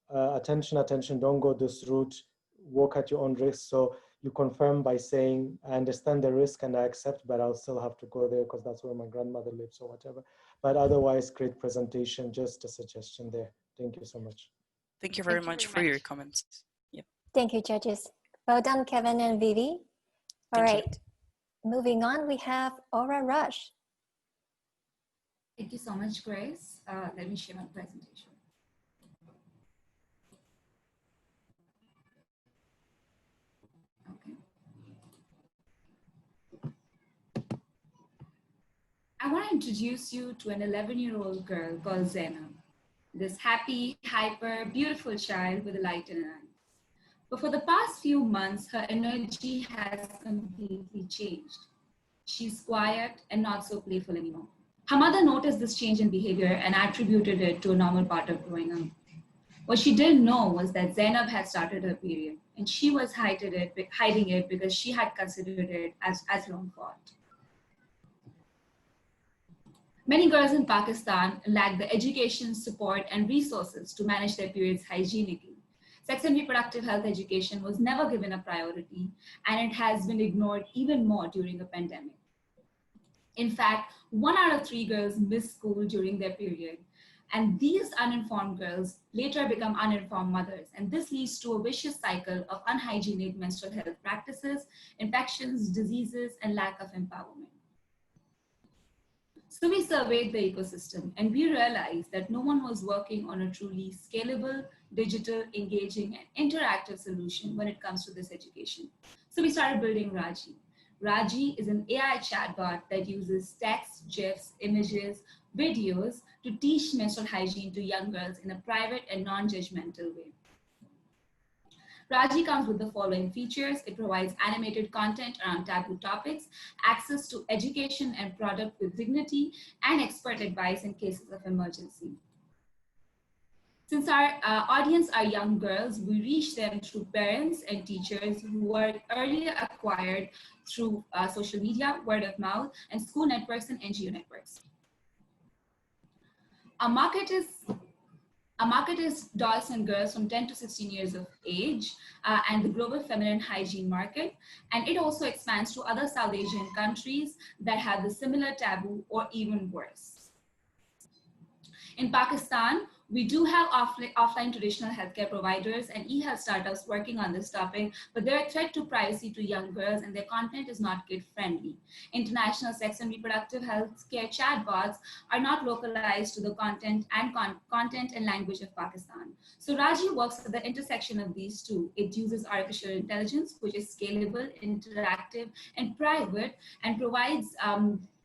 attention, don't go this route, walk at your own risk. So you confirm by saying, I understand the risk and I accept, but I'll still have to go there because that's where my grandmother lives or whatever. But otherwise, great presentation, just a suggestion there. Thank you so much. Thank you very much for your comments. Yep. Thank you, judges. Well done, Kevin and Vivi. All right, moving on, we have Ora Rush. Thank you so much, Grace. Let me share my presentation. Okay. I want to introduce you to an 11-year-old girl called Zena, this happy, hyper, beautiful child with a light in her eyes. But for the past few months, her energy has completely changed. She's quiet and not so playful anymore. Her mother noticed this change in behavior and attributed it to a normal part of growing up. What she didn't know was that Zainab had started her period, and she was hiding it because she had considered it as her own fault. Many girls in Pakistan lack the education, support, and resources to manage their periods hygienically. Sex and reproductive health education was never given a priority, and it has been ignored even more during the pandemic. In fact, 1 out of 3 girls miss school during their period. And these uninformed girls later become uninformed mothers. And this leads to a vicious cycle of unhygienic menstrual health practices, infections, diseases, and lack of empowerment. So we surveyed the ecosystem and we realized that no one was working on a truly scalable, digital, engaging, and interactive solution when it comes to this education. So we started building Raji. Raji is an AI chatbot that uses text, GIFs, images, videos to teach menstrual hygiene to young girls in a private and non-judgmental way. Raji comes with the following features. It provides animated content around taboo topics, access to education and product with dignity, and expert advice in cases of emergency. Since our audience are young girls, we reach them through parents and teachers who were earlier acquired through social media, word of mouth, and school networks and NGO networks. Our market is dolls and girls from 10 to 16 years of age and the global feminine hygiene market. And it also expands to other South Asian countries that have the similar taboo or even worse. In Pakistan, we do have offline traditional healthcare providers and e-health startups working on this topic, but they're a threat to privacy to young girls and their content is not kid-friendly. International sex and reproductive healthcare chatbots are not localized to the content and language of Pakistan. So Raji works at the intersection of these two. It uses artificial intelligence, which is scalable, interactive, and private, and provides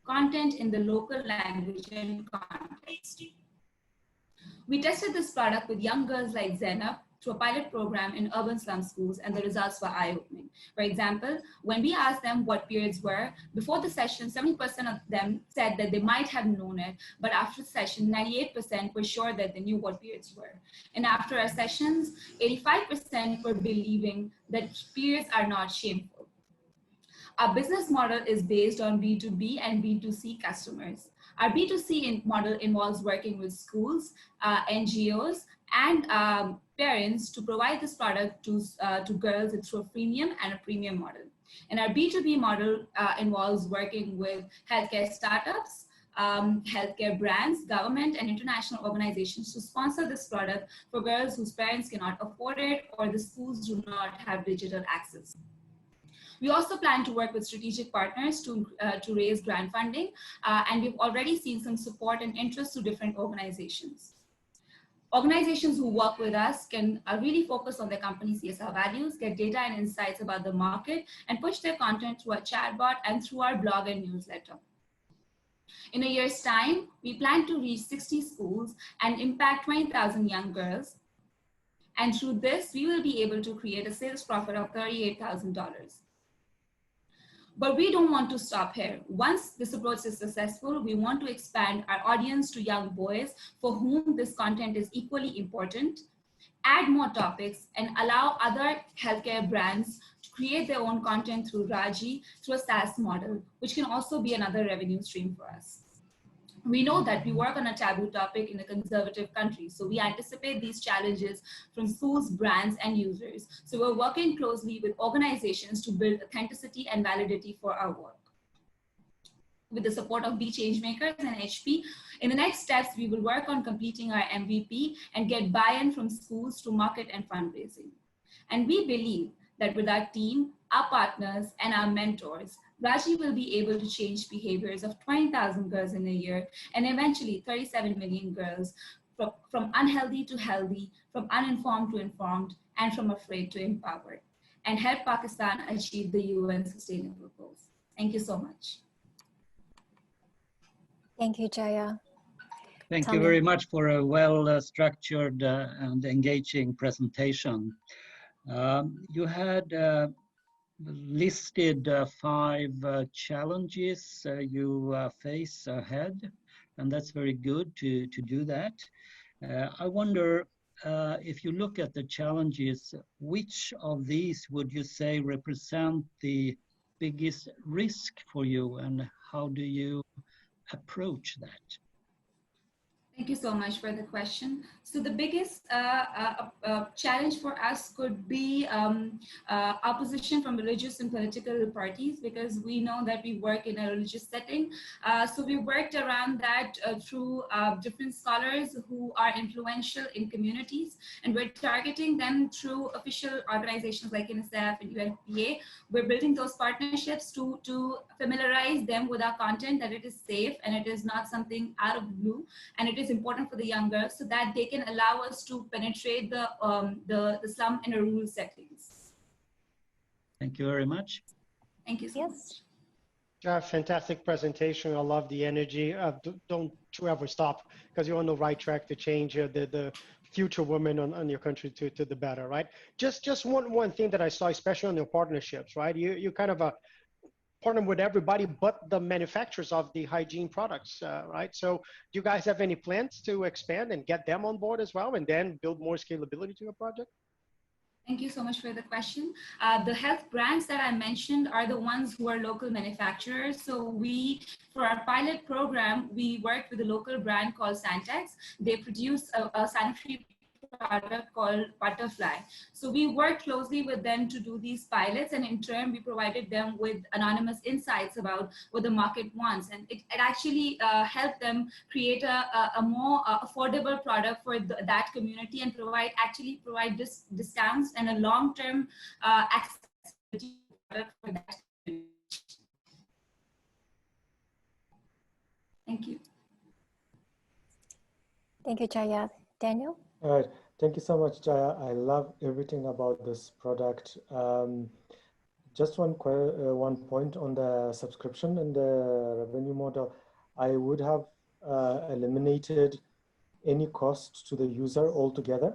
content in the local language and context. We tested this product with young girls like Zainab through a pilot program in urban slum schools, and the results were eye-opening. For example, when we asked them what periods were, before the session, 70% of them said that they might have known it, but after the session, 98% were sure that they knew what periods were. And after our sessions, 85% were believing that periods are not shameful. Our business model is based on B2B and B2C customers. Our B2C model involves working with schools, NGOs, and parents to provide this product to girls through a freemium and a premium model. And our B2B model involves working with healthcare startups, healthcare brands, government, and international organizations to sponsor this product for girls whose parents cannot afford it or the schools do not have digital access. We also plan to work with strategic partners to raise grant funding, and we've already seen some support and interest to different organizations. Organizations who work with us can really focus on their company's CSR values, get data and insights about the market, and push their content through a chatbot and through our blog and newsletter. In a year's time, we plan to reach 60 schools and impact 20,000 young girls. And through this, we will be able to create a sales profit of $38,000. But we don't want to stop here. Once this approach is successful, we want to expand our audience to young boys for whom this content is equally important, add more topics, and allow other healthcare brands to create their own content through Raji, through a SaaS model, which can also be another revenue stream for us. We know that we work on a taboo topic in a conservative country, so we anticipate these challenges from schools, brands, and users. So we're working closely with organizations to build authenticity and validity for our work. With the support of BeChangeMakers and HP, in the next steps, we will work on completing our MVP and get buy-in from schools to market and fundraising. And we believe that with our team, our partners, and our mentors, Raji will be able to change behaviors of 20,000 girls in a year and eventually 37 million girls from unhealthy to healthy, from uninformed to informed, and from afraid to empowered, and help Pakistan achieve the UN Sustainable Goals. Thank you so much. Thank you, Jaya. Thank you very much for a well-structured and engaging presentation. You had listed 5 challenges you face ahead, and that's very good to do that. I wonder if you look at the challenges, which of these would you say represent the biggest risk for you, and how do you approach that? Thank you so much for the question. So the biggest challenge for us could be opposition from religious and political parties, because we know that we work in a religious setting. So we worked around that through different scholars who are influential in communities, and we're targeting them through official organizations like UNICEF and UNFPA. We're building those partnerships to familiarize them with our content, that it is safe and it is not something out of the blue, and it is important for the young girls, so that they can allow us to penetrate the slum in a rural settings. Thank you very much. Thank you so much. Yeah, fantastic presentation. I love the energy. Don't you ever stop, because you're on the right track to change the future women on your country to the better, right? Just one thing that I saw, especially on your partnerships, right? You kind of partner with everybody but the manufacturers of the hygiene products, right? So do you guys have any plans to expand and get them on board as well, and then build more scalability to your project? Thank you so much for the question. The health brands that I mentioned are the ones who are local manufacturers. So for our pilot program, we worked with a local brand called Santex. They produce a sanitary product called Butterfly. So we worked closely with them to do these pilots, and in turn we provided them with anonymous insights about what the market wants, and it actually helped them create a more affordable product for that community, and provide discounts and a long-term accessibility product for that community. Thank you. Thank you, Jaya. Daniel? All right, thank you so much, Jaya. I love everything about this product. Just one point on the subscription and the revenue model. I would have eliminated any cost to the user altogether.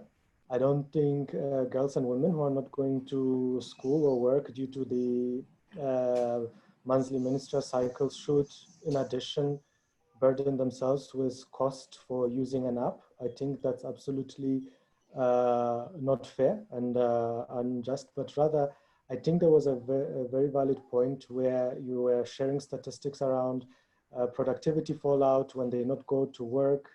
I don't think girls and women who are not going to school or work due to the monthly menstrual cycles should, in addition, burden themselves with cost for using an app. I think that's absolutely not fair and unjust, but rather, I think there was a very valid point where you were sharing statistics around productivity fallout when they not go to work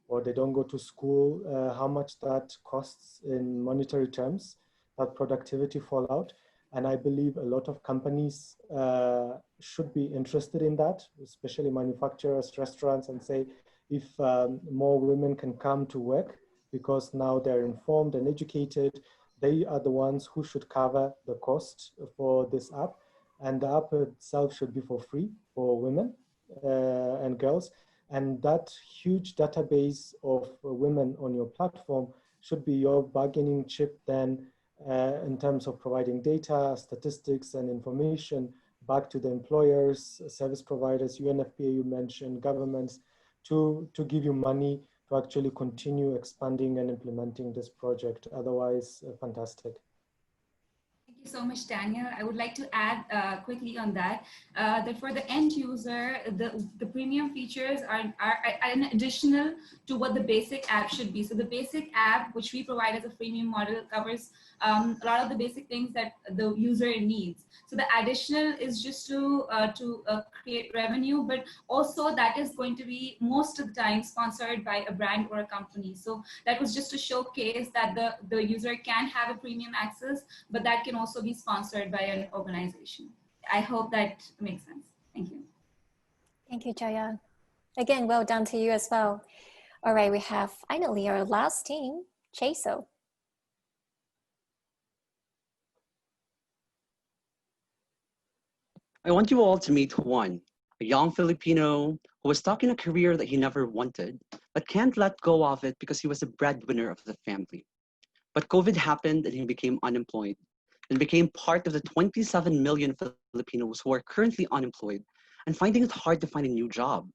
or they don't go to school, how much that costs in monetary terms, that productivity fallout. And I believe a lot of companies should be interested in that, especially manufacturers, restaurants, and say, if more women can come to work because now they're informed and educated, they are the ones who should cover the cost for this app. And the app itself should be for free for women and girls. And that huge database of women on your platform should be your bargaining chip then in terms of providing data, statistics, and information back to the employers, service providers, UNFPA you mentioned, governments, to give you money to actually continue expanding and implementing this project. Otherwise, fantastic. Thank you so much, Daniel. I would like to add quickly on that, that for the end user, the premium features are an additional to what the basic app should be. So the basic app, which we provide as a freemium model, covers a lot of the basic things that the user needs. So the additional is just to create revenue, but also that is going to be most of the time sponsored by a brand or a company. So that was just to showcase that the user can have a premium access, but that can also be sponsored by an organization. I hope that makes sense. Thank you. Thank you, Jaya. Again, well done to you as well. All right, we have finally our last team, Chaso. I want you all to meet Juan, a young Filipino who was stuck in a career that he never wanted, but can't let go of it because he was the breadwinner of the family. But COVID happened and he became unemployed, and became part of the 27 million Filipinos who are currently unemployed and finding it hard to find a new job.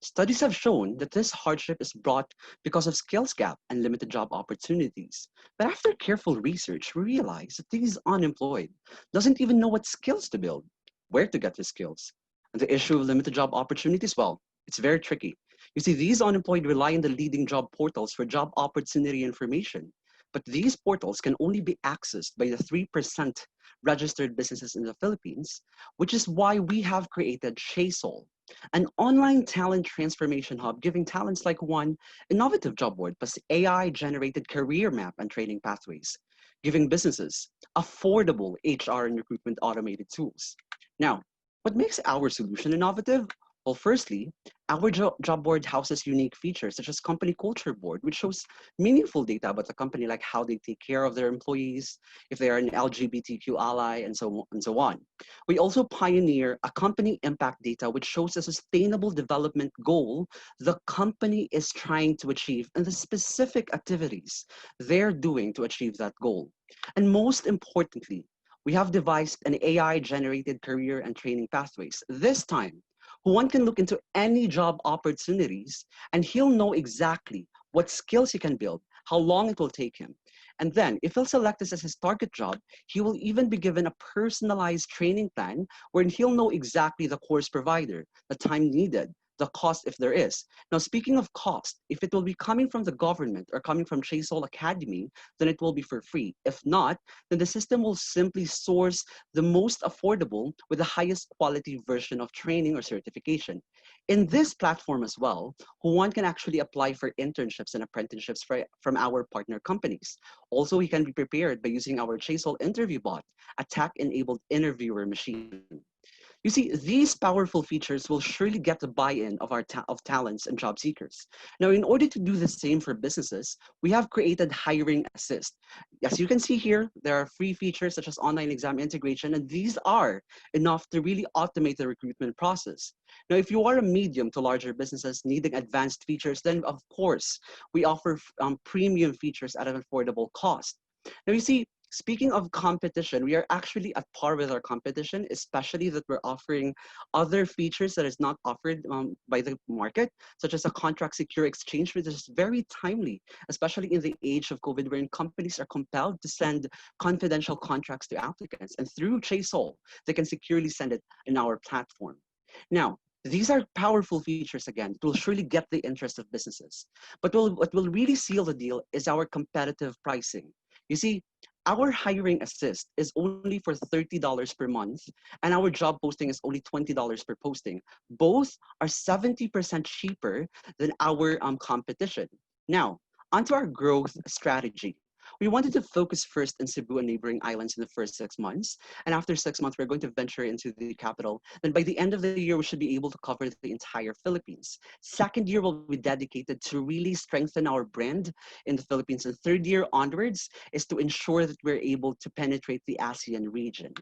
Studies have shown that this hardship is brought because of skills gap and limited job opportunities. But after careful research, we realized that these unemployed doesn't even know what skills to build, where to get the skills. And the issue of limited job opportunities, well, it's very tricky. You see, these unemployed rely on the leading job portals for job opportunity information, But these portals can only be accessed by the 3% registered businesses in the Philippines, which is why we have created Chasol, an online talent transformation hub giving talents like one innovative job board plus AI-generated career map and training pathways, giving businesses affordable HR and recruitment automated tools. Now, what makes our solution innovative? Well, firstly, our job board houses unique features such as company culture board, which shows meaningful data about the company, like how they take care of their employees, if they are an LGBTQ ally, and so on. We also pioneer a company impact data, which shows a sustainable development goal the company is trying to achieve and the specific activities they're doing to achieve that goal. And most importantly, we have devised an AI-generated career and training pathways. This time, one can look into any job opportunities and he'll know exactly what skills he can build, how long it will take him. And then if he'll select this as his target job, he will even be given a personalized training plan wherein he'll know exactly the course provider, the time needed, the cost if there is. Now, speaking of cost, if it will be coming from the government or coming from Chasol Academy, then it will be for free. If not, then the system will simply source the most affordable with the highest quality version of training or certification. In this platform as well, one can actually apply for internships and apprenticeships from our partner companies. Also, he can be prepared by using our Chasol interview bot, a tech-enabled interviewer machine. You see, these powerful features will surely get the buy-in of of talents and job seekers. Now, in order to do the same for businesses, we have created Hiring Assist. As you can see here, there are free features such as online exam integration, and these are enough to really automate the recruitment process. Now, if you are a medium to larger businesses needing advanced features, then of course, we offer premium features at an affordable cost. Now, you see, speaking of competition, we are actually at par with our competition, especially that we're offering other features that is not offered by the market, such as a contract secure exchange, which is very timely, especially in the age of COVID, wherein companies are compelled to send confidential contracts to applicants. And through Chasol, they can securely send it in our platform. Now, these are powerful features again. It will surely get the interest of businesses. But what will really seal the deal is our competitive pricing. You see, our Hiring Assist is only for $30 per month, and our job posting is only $20 per posting. Both are 70% cheaper than our competition. Now, onto our growth strategy. We wanted to focus first in Cebu and neighboring islands in the first 6 months. And after 6 months, we're going to venture into the capital. Then by the end of the year, we should be able to cover the entire Philippines. Second year will be dedicated to really strengthen our brand in the Philippines. And third year onwards is to ensure that we're able to penetrate the ASEAN region.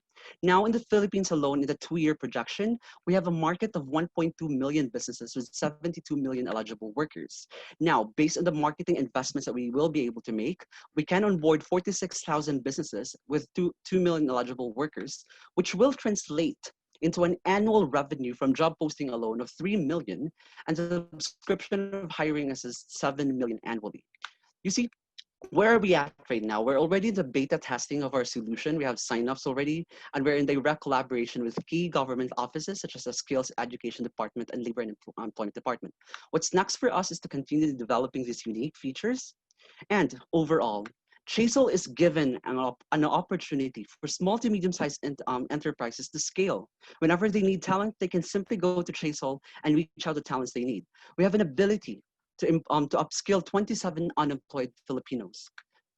Now in the Philippines alone, in the 2-year projection, we have a market of 1.2 million businesses with 72 million eligible workers. Now, based on the marketing investments that we will be able to make, we can onboard 46,000 businesses with 2 million eligible workers, which will translate into an annual revenue from job posting alone of 3 million and the subscription of Hiring Assist 7 million annually. You see, where are we at right now? We're already in the beta testing of our solution. We have signups already, and we're in direct collaboration with key government offices such as the Skills Education Department and Labor and Employment Department. What's next for us is to continue developing these unique features. And overall, Chasol is given an opportunity for small to medium-sized enterprises to scale. Whenever they need talent, they can simply go to Chasol and reach out the talents they need. We have an ability to upskill 27 unemployed Filipinos.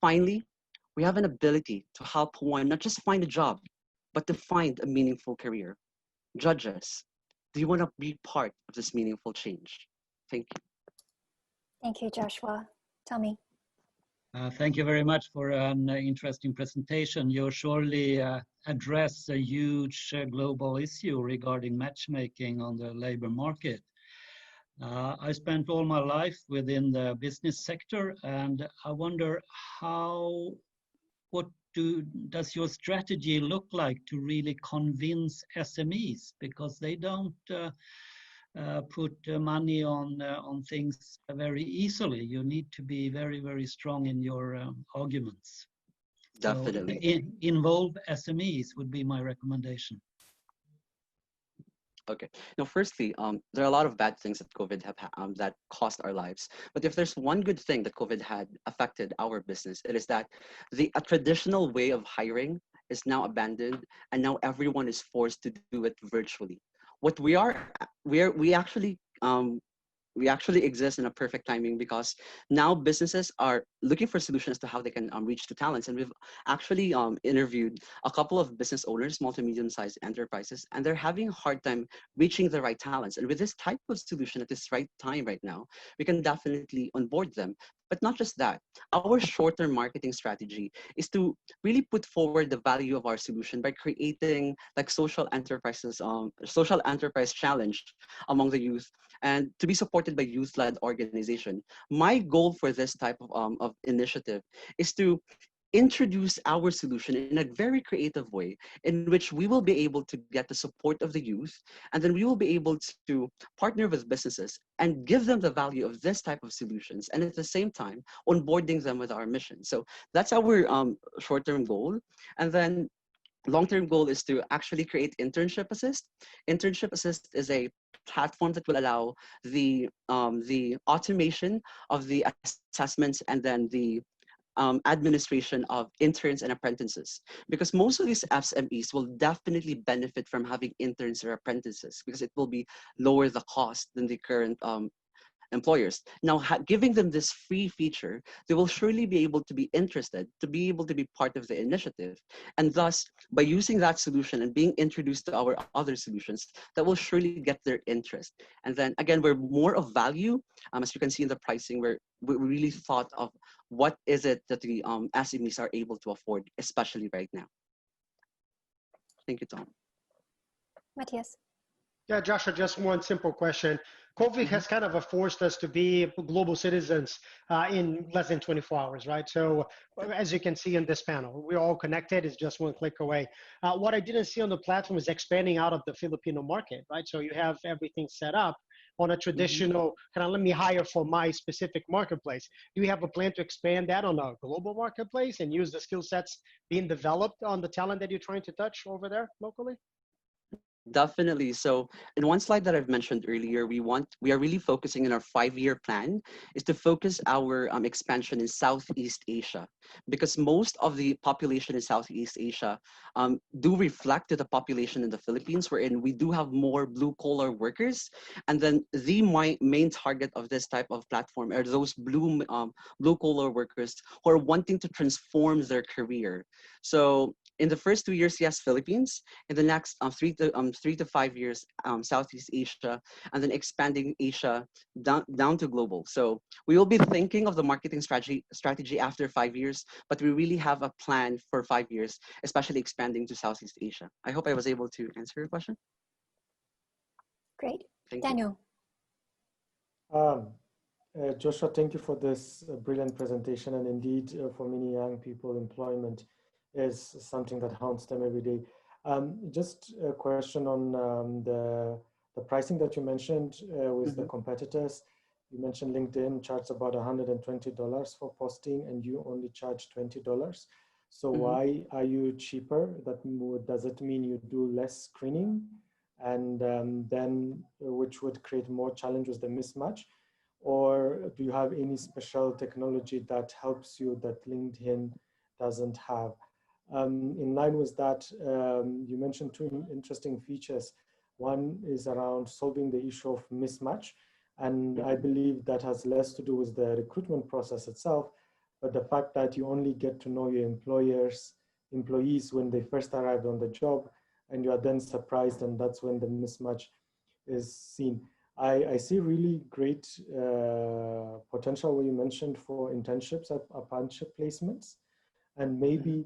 Finally, we have an ability to help one not just find a job, but to find a meaningful career. Judges, do you want to be part of this meaningful change? Thank you. Thank you, Joshua. Tommy. Thank you very much for an interesting presentation. You surely address a huge global issue regarding matchmaking on the labor market. I spent all my life within the business sector, and I wonder what does your strategy look like to really convince SMEs, because they don't put money on things very easily. You need to be very, very strong in your arguments. Definitely. So, involve SMEs would be my recommendation. Okay. Now, firstly, there are a lot of bad things that COVID that cost our lives. But if there's one good thing that COVID had affected our business, it is that a traditional way of hiring is now abandoned, and now everyone is forced to do it virtually. What we actually exist in a perfect timing because now businesses are looking for solutions to how they can reach to talents. And we've actually interviewed a couple of business owners, small to medium sized enterprises, and they're having a hard time reaching the right talents. And with this type of solution at this right time right now, we can definitely onboard them. But not just that, our short-term marketing strategy is to really put forward the value of our solution by creating like social enterprise challenge among the youth, and to be supported by youth-led organization. My goal for this type of initiative is to introduce our solution in a very creative way in which we will be able to get the support of the youth, and then we will be able to partner with businesses and give them the value of this type of solutions, and at the same time onboarding them with our mission. So that's our short-term goal. And then long-term goal is to actually create Internship Assist. Internship Assist is a platform that will allow the automation of the assessments and then the administration of interns and apprentices, because most of these SMEs will definitely benefit from having interns or apprentices because it will be lower the cost than the current employers. Now, giving them this free feature, they will surely be able to be interested, to be able to be part of the initiative. And thus, by using that solution and being introduced to our other solutions, that will surely get their interest. And then again, we're more of value. As you can see in the pricing, we really thought of what is it that the SMEs are able to afford, especially right now. Thank you, Tom. Matthias. Yeah, Joshua, just one simple question. COVID has kind of forced us to be global citizens in less than 24 hours, right? So as you can see in this panel, we're all connected. It's just one click away. What I didn't see on the platform is expanding out of the Filipino market, right? So you have everything set up on a traditional, kind of let me hire for my specific marketplace. Do you have a plan to expand that on a global marketplace and use the skill sets being developed on the talent that you're trying to touch over there locally? Definitely. So in one slide that I've mentioned earlier, we are really focusing in our 5-year plan is to focus our expansion in Southeast Asia, because most of the population in Southeast Asia do reflect to the population in the Philippines, wherein we do have more blue collar workers. And then the main target of this type of platform are those blue collar workers who are wanting to transform their career. So in the first 2 years, yes, Philippines. In the next 3 to 5 years, Southeast Asia, and then expanding Asia down to global. So we will be thinking of the marketing strategy after 5 years, but we really have a plan for 5 years, especially expanding to Southeast Asia. I hope I was able to answer your question. Great. Thank Daniel. Joshua, thank you for this brilliant presentation. And indeed, for many young people, employment is something that haunts them every day. Just a question on the pricing that you mentioned with the competitors. You mentioned LinkedIn charges about $120 for posting, and you only charge $20. So why are you cheaper? Does it mean you do less screening, and then which would create more challenges, the mismatch? Or do you have any special technology that helps you that LinkedIn doesn't have? In line with that, you mentioned 2 interesting features. One is around solving the issue of mismatch. And I believe that has less to do with the recruitment process itself, but the fact that you only get to know your employees when they first arrived on the job, and you are then surprised, and that's when the mismatch is seen. I see really great potential, what you mentioned, for internships at apprenticeship placements. And maybe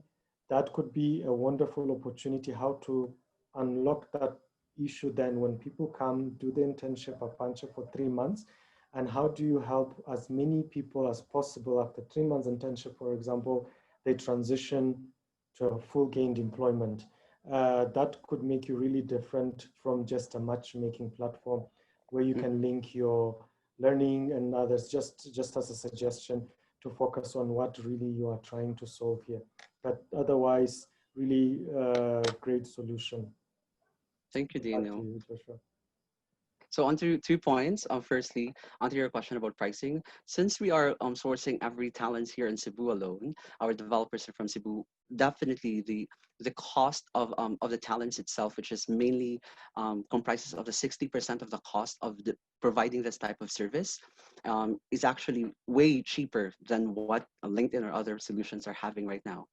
that could be a wonderful opportunity how to unlock that issue then when people come do the internship, apprenticeship for 3 months, and how do you help as many people as possible after 3 months internship, for example, they transition to a full gained employment. That could make you really different from just a matchmaking platform where you can link your learning and others, just as a suggestion to focus on what really you are trying to solve here. But otherwise, really great solution. Thank you, Daniel. Back to you, Joshua. So onto 2 points. Firstly, onto your question about pricing. Since we are sourcing every talent here in Cebu alone, our developers are from Cebu. Definitely, the cost of the talents itself, which is mainly comprises of the 60% of the cost of the providing this type of service, is actually way cheaper than what LinkedIn or other solutions are having right now.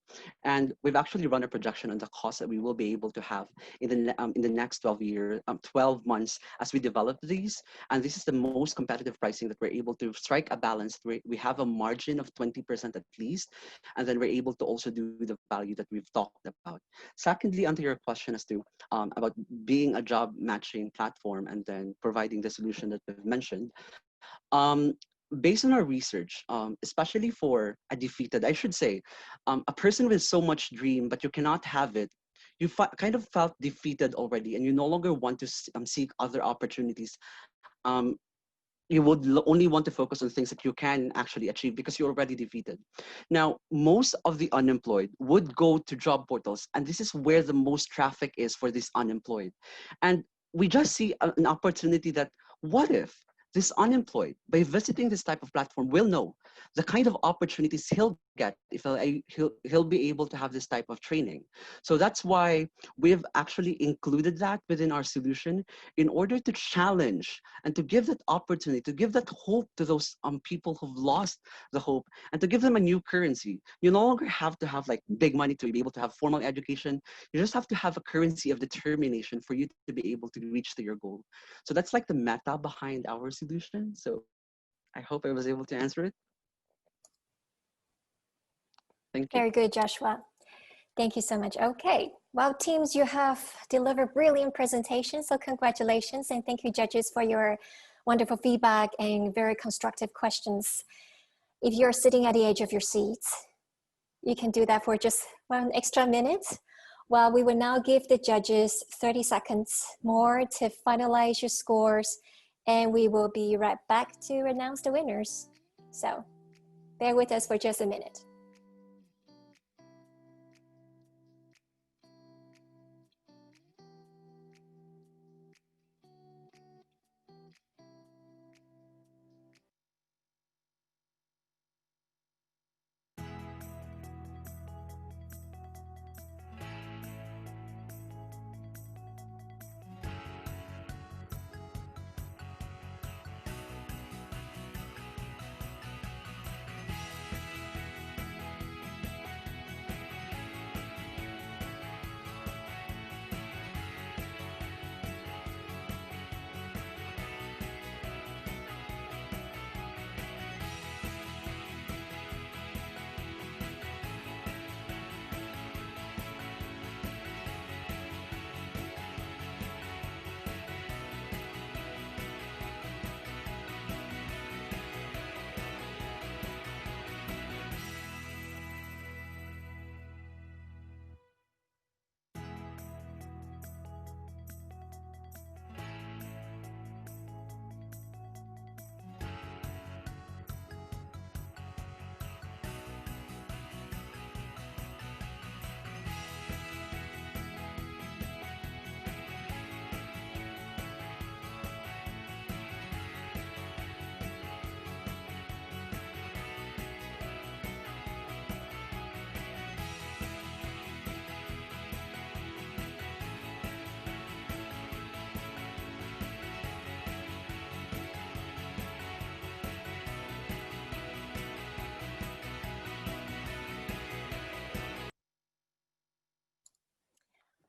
And we've actually run a projection on the cost that we will be able to have in the next 12 months as we develop these. And this is the most competitive pricing that we're able to strike a balance. We have a margin of 20% at least, and then we're able to also do the value that we've talked about. Secondly, onto your question as to about being a job matching platform and then providing the solution that we've mentioned. Um, Based on our research, especially for a defeated, I should say, a person with so much dream, but you cannot have it, you kind of felt defeated already, and you no longer want to seek other opportunities. Um, you would only want to focus on things that you can actually achieve because you're already defeated. Now, most of the unemployed would go to job portals, and this is where the most traffic is for this unemployed. And we just see an opportunity that what if this unemployed, by visiting this type of platform, will know the kind of opportunities he'll get if he'll be able to have this type of training. So that's why we've actually included that within our solution in order to challenge and to give that opportunity, to give that hope to those people who've lost the hope, and to give them a new currency. You no longer have to have like big money to be able to have formal education. You just have to have a currency of determination for you to be able to reach to your goal. So that's like the meta behind our solution. So I hope I was able to answer it. Thank you. Very good, Joshua. Thank you so much. Okay, well, teams, you have delivered brilliant presentations, so congratulations, and thank you, judges, for your wonderful feedback and very constructive questions. If you're sitting at the edge of your seats, you can do that for just 1 extra minute. Well, we will now give the judges 30 seconds more to finalize your scores, and we will be right back to announce the winners. So bear with us for just a minute.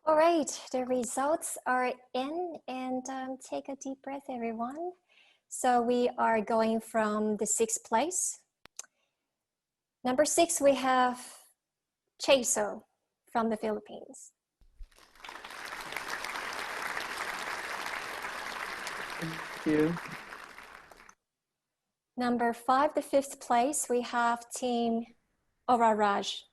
All right, the results are in, and take a deep breath, everyone. So we are going from the 6th place. Number 6, we have Cheso from the Philippines. Thank you. Number 5, the 5th place, we have Team Ora Rush.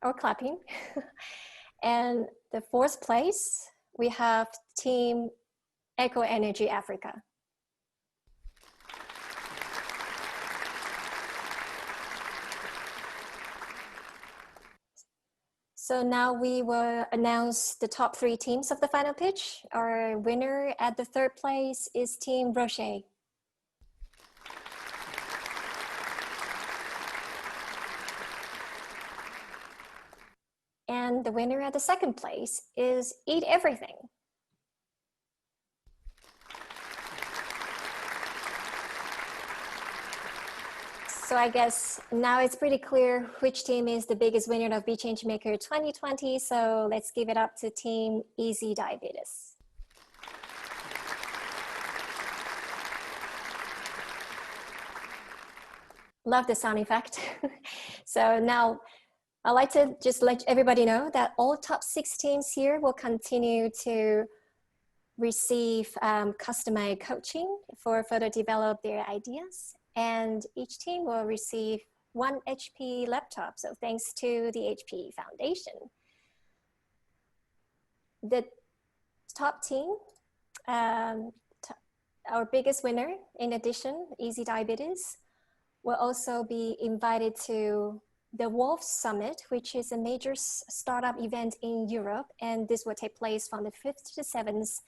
Or clapping. And the 4th place, we have Team Eco Energy Africa. So now we will announce the top 3 teams of the final pitch. Our winner at the 3rd place is Team Rocher. And the winner at the 2nd place is Eat Everything. So I guess now it's pretty clear which team is the biggest winner of BeChangeMaker 2020. So let's give it up to Team Easy Diabetes. Love the sound effect. So now I'd like to just let everybody know that all top 6 teams here will continue to receive customized coaching for further develop their ideas. And each team will receive 1 HP laptop. So thanks to the HP Foundation. The top team, our biggest winner, in addition, Easy Diabetes, will also be invited to the Wolf Summit, which is a major startup event in Europe. And this will take place from the 5th to 7th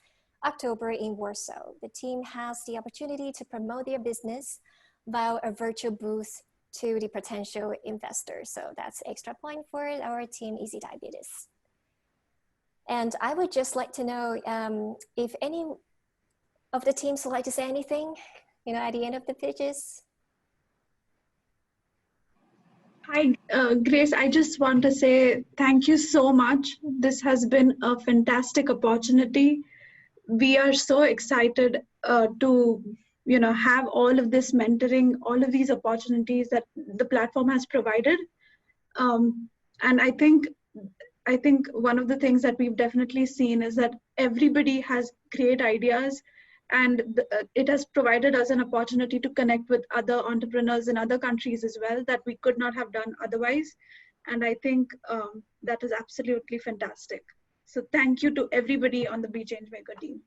October in Warsaw. The team has the opportunity to promote their business via a virtual booth to the potential investors. So that's extra point for our team Easy Diabetes. And I would just like to know if any of the teams would like to say anything, at the end of the pitches. Hi, Grace. I just want to say thank you so much. This has been a fantastic opportunity. We are so excited to have all of this mentoring, all of these opportunities that the platform has provided. And I think one of the things that we've definitely seen is that everybody has great ideas, and it has provided us an opportunity to connect with other entrepreneurs in other countries as well that we could not have done otherwise. And I think that is absolutely fantastic. So thank you to everybody on the BeChangeMaker team.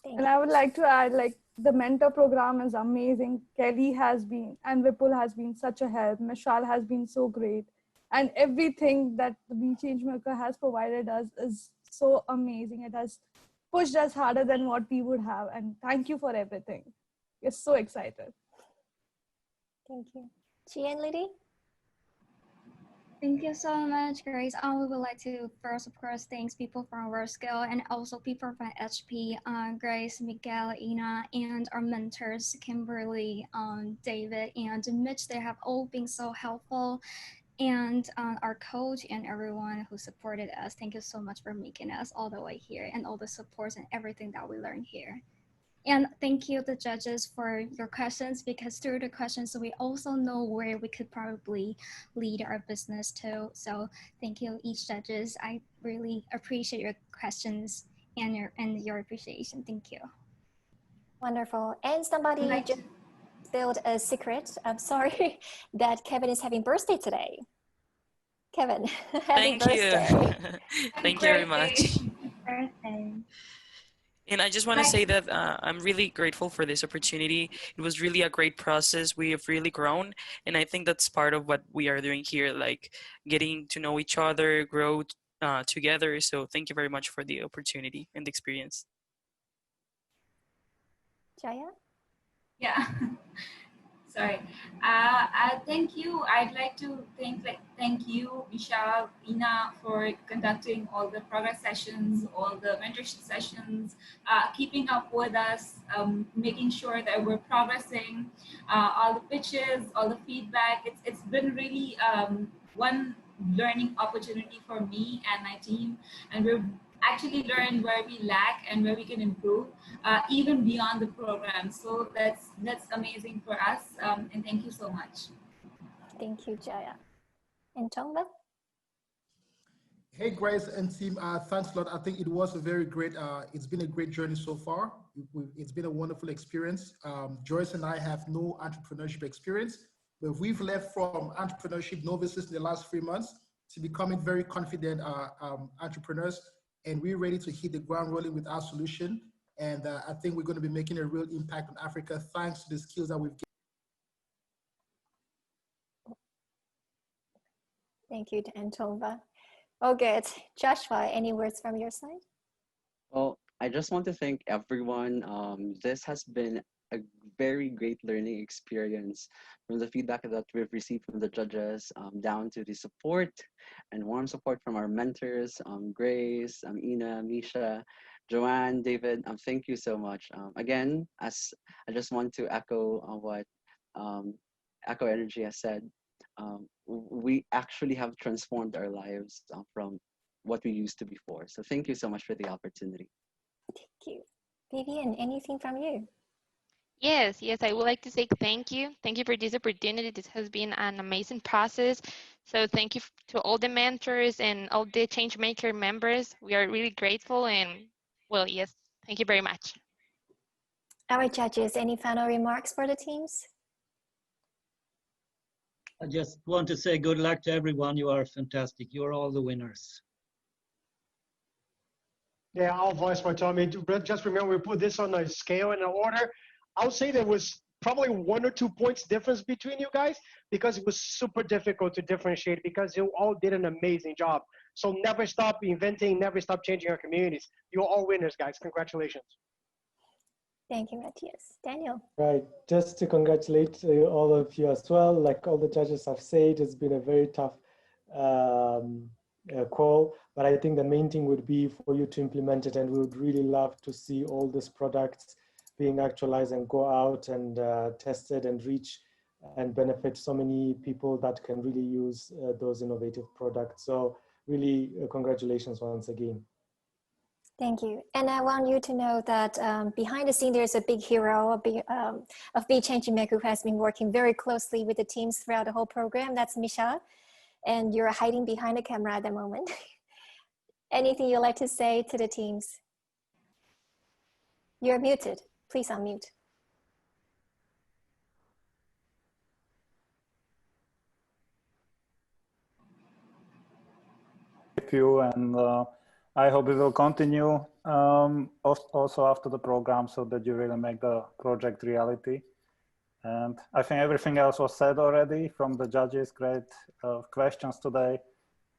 And I would like to add, the mentor program is amazing. Kelly has been, and Vipul has been such a help. Mishal has been so great. And everything that the BeChangeMaker has provided us is so amazing. It has pushed us harder than what we would have. And thank you for everything. We're so excited. Thank you. Chi and Liddy? Thank you so much, Grace. We would like to first, of course, thank people from WorldSkills and also people from HP, Grace, Miguel, Ina, and our mentors, Kimberly, David, and Mitch. They have all been so helpful. And our coach and everyone who supported us. Thank you so much for making us all the way here and all the supports and everything that we learned here. And thank you, the judges, for your questions, because through the questions, we also know where we could probably lead our business to. So thank you, each judges. I really appreciate your questions and your appreciation. Thank you. Wonderful. And somebody just spilled a secret. I'm sorry that Kevin is having birthday today. Kevin, happy birthday. Thank you very much. Birthday. And I just want to say that I'm really grateful for this opportunity. It was really a great process. We have really grown. And I think that's part of what we are doing here, like getting to know each other, grow together. So thank you very much for the opportunity and the experience. Jaya? Yeah. Sorry. Thank you. I'd like to thank you, Vishal, Ina, for conducting all the progress sessions, all the mentorship sessions, keeping up with us, making sure that we're progressing, all the pitches, all the feedback. It's been really one learning opportunity for me and my team, and we've actually learned where we lack and where we can improve, even beyond the program. So that's amazing for us, and thank you so much. Thank you, Jaya. And Tongba? Hey, Grace and team, thanks a lot. I think it was a very great, it's been a great journey so far. It's been a wonderful experience. Joyce and I have no entrepreneurship experience, but we've left from entrepreneurship novices in the last 3 months to becoming very confident entrepreneurs. And we're ready to hit the ground rolling with our solution. And I think we're going to be making a real impact on Africa thanks to the skills that we've gained. Thank you, Antova. Oh, good. Joshua, any words from your side? Well, I just want to thank everyone. This has been a very great learning experience, from the feedback that we've received from the judges, down to the support and warm support from our mentors, Grace, Ina, Misha, Joanne, David. Thank you so much. Again, as I just want to echo what Echo Energy has said, we actually have transformed our lives from what we used to before. So thank you so much for the opportunity. Thank you. Vivian, anything from you? Yes, I would like to say thank you. Thank you for this opportunity. This has been an amazing process. So thank you to all the mentors and all the ChangeMaker members. We are really grateful, and well, yes, thank you very much. Our judges, any final remarks for the teams? I just want to say good luck to everyone. You are fantastic. You are all the winners. Yeah, I'll voice my Tommy. Just remember, we put this on a scale and an order. I would say there was probably 1 or 2 points difference between you guys, because it was super difficult to differentiate, because you all did an amazing job. So never stop inventing, never stop changing our communities. You're all winners, guys. Congratulations. Thank you, Matthias. Daniel. Right, just to congratulate all of you as well. Like all the judges have said, it's been a very tough call, but I think the main thing would be for you to implement it, and we would really love to see all these products being actualized and go out and tested and reach and benefit so many people that can really use those innovative products. So really congratulations once again. Thank you. And I want you to know that behind the scene, there's a big hero of BeChangeMaker who has been working very closely with the teams throughout the whole program. That's Misha. And you're hiding behind the camera at the moment. Anything you'd like to say to the teams? You're muted. Please unmute. Thank you, and I hope it will continue also after the program, so that you really make the project reality. And I think everything else was said already from the judges. Great questions today,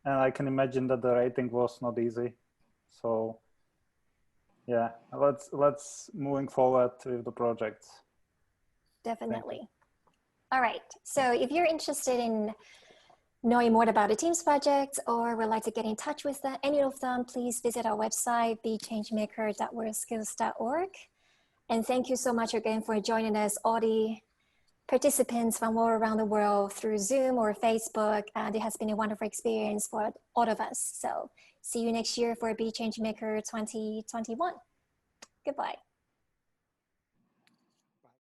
and I can imagine that the rating was not easy. So yeah, let's moving forward with the projects. Definitely. All right. So if you're interested in knowing more about the team's projects, or would like to get in touch with any of them, please visit our website, BeChangeMaker.WorldSkills.org. And thank you so much again for joining us, all the participants from all around the world through Zoom or Facebook. And it has been a wonderful experience for all of us. So see you next year for BeChangeMaker 2021. Goodbye.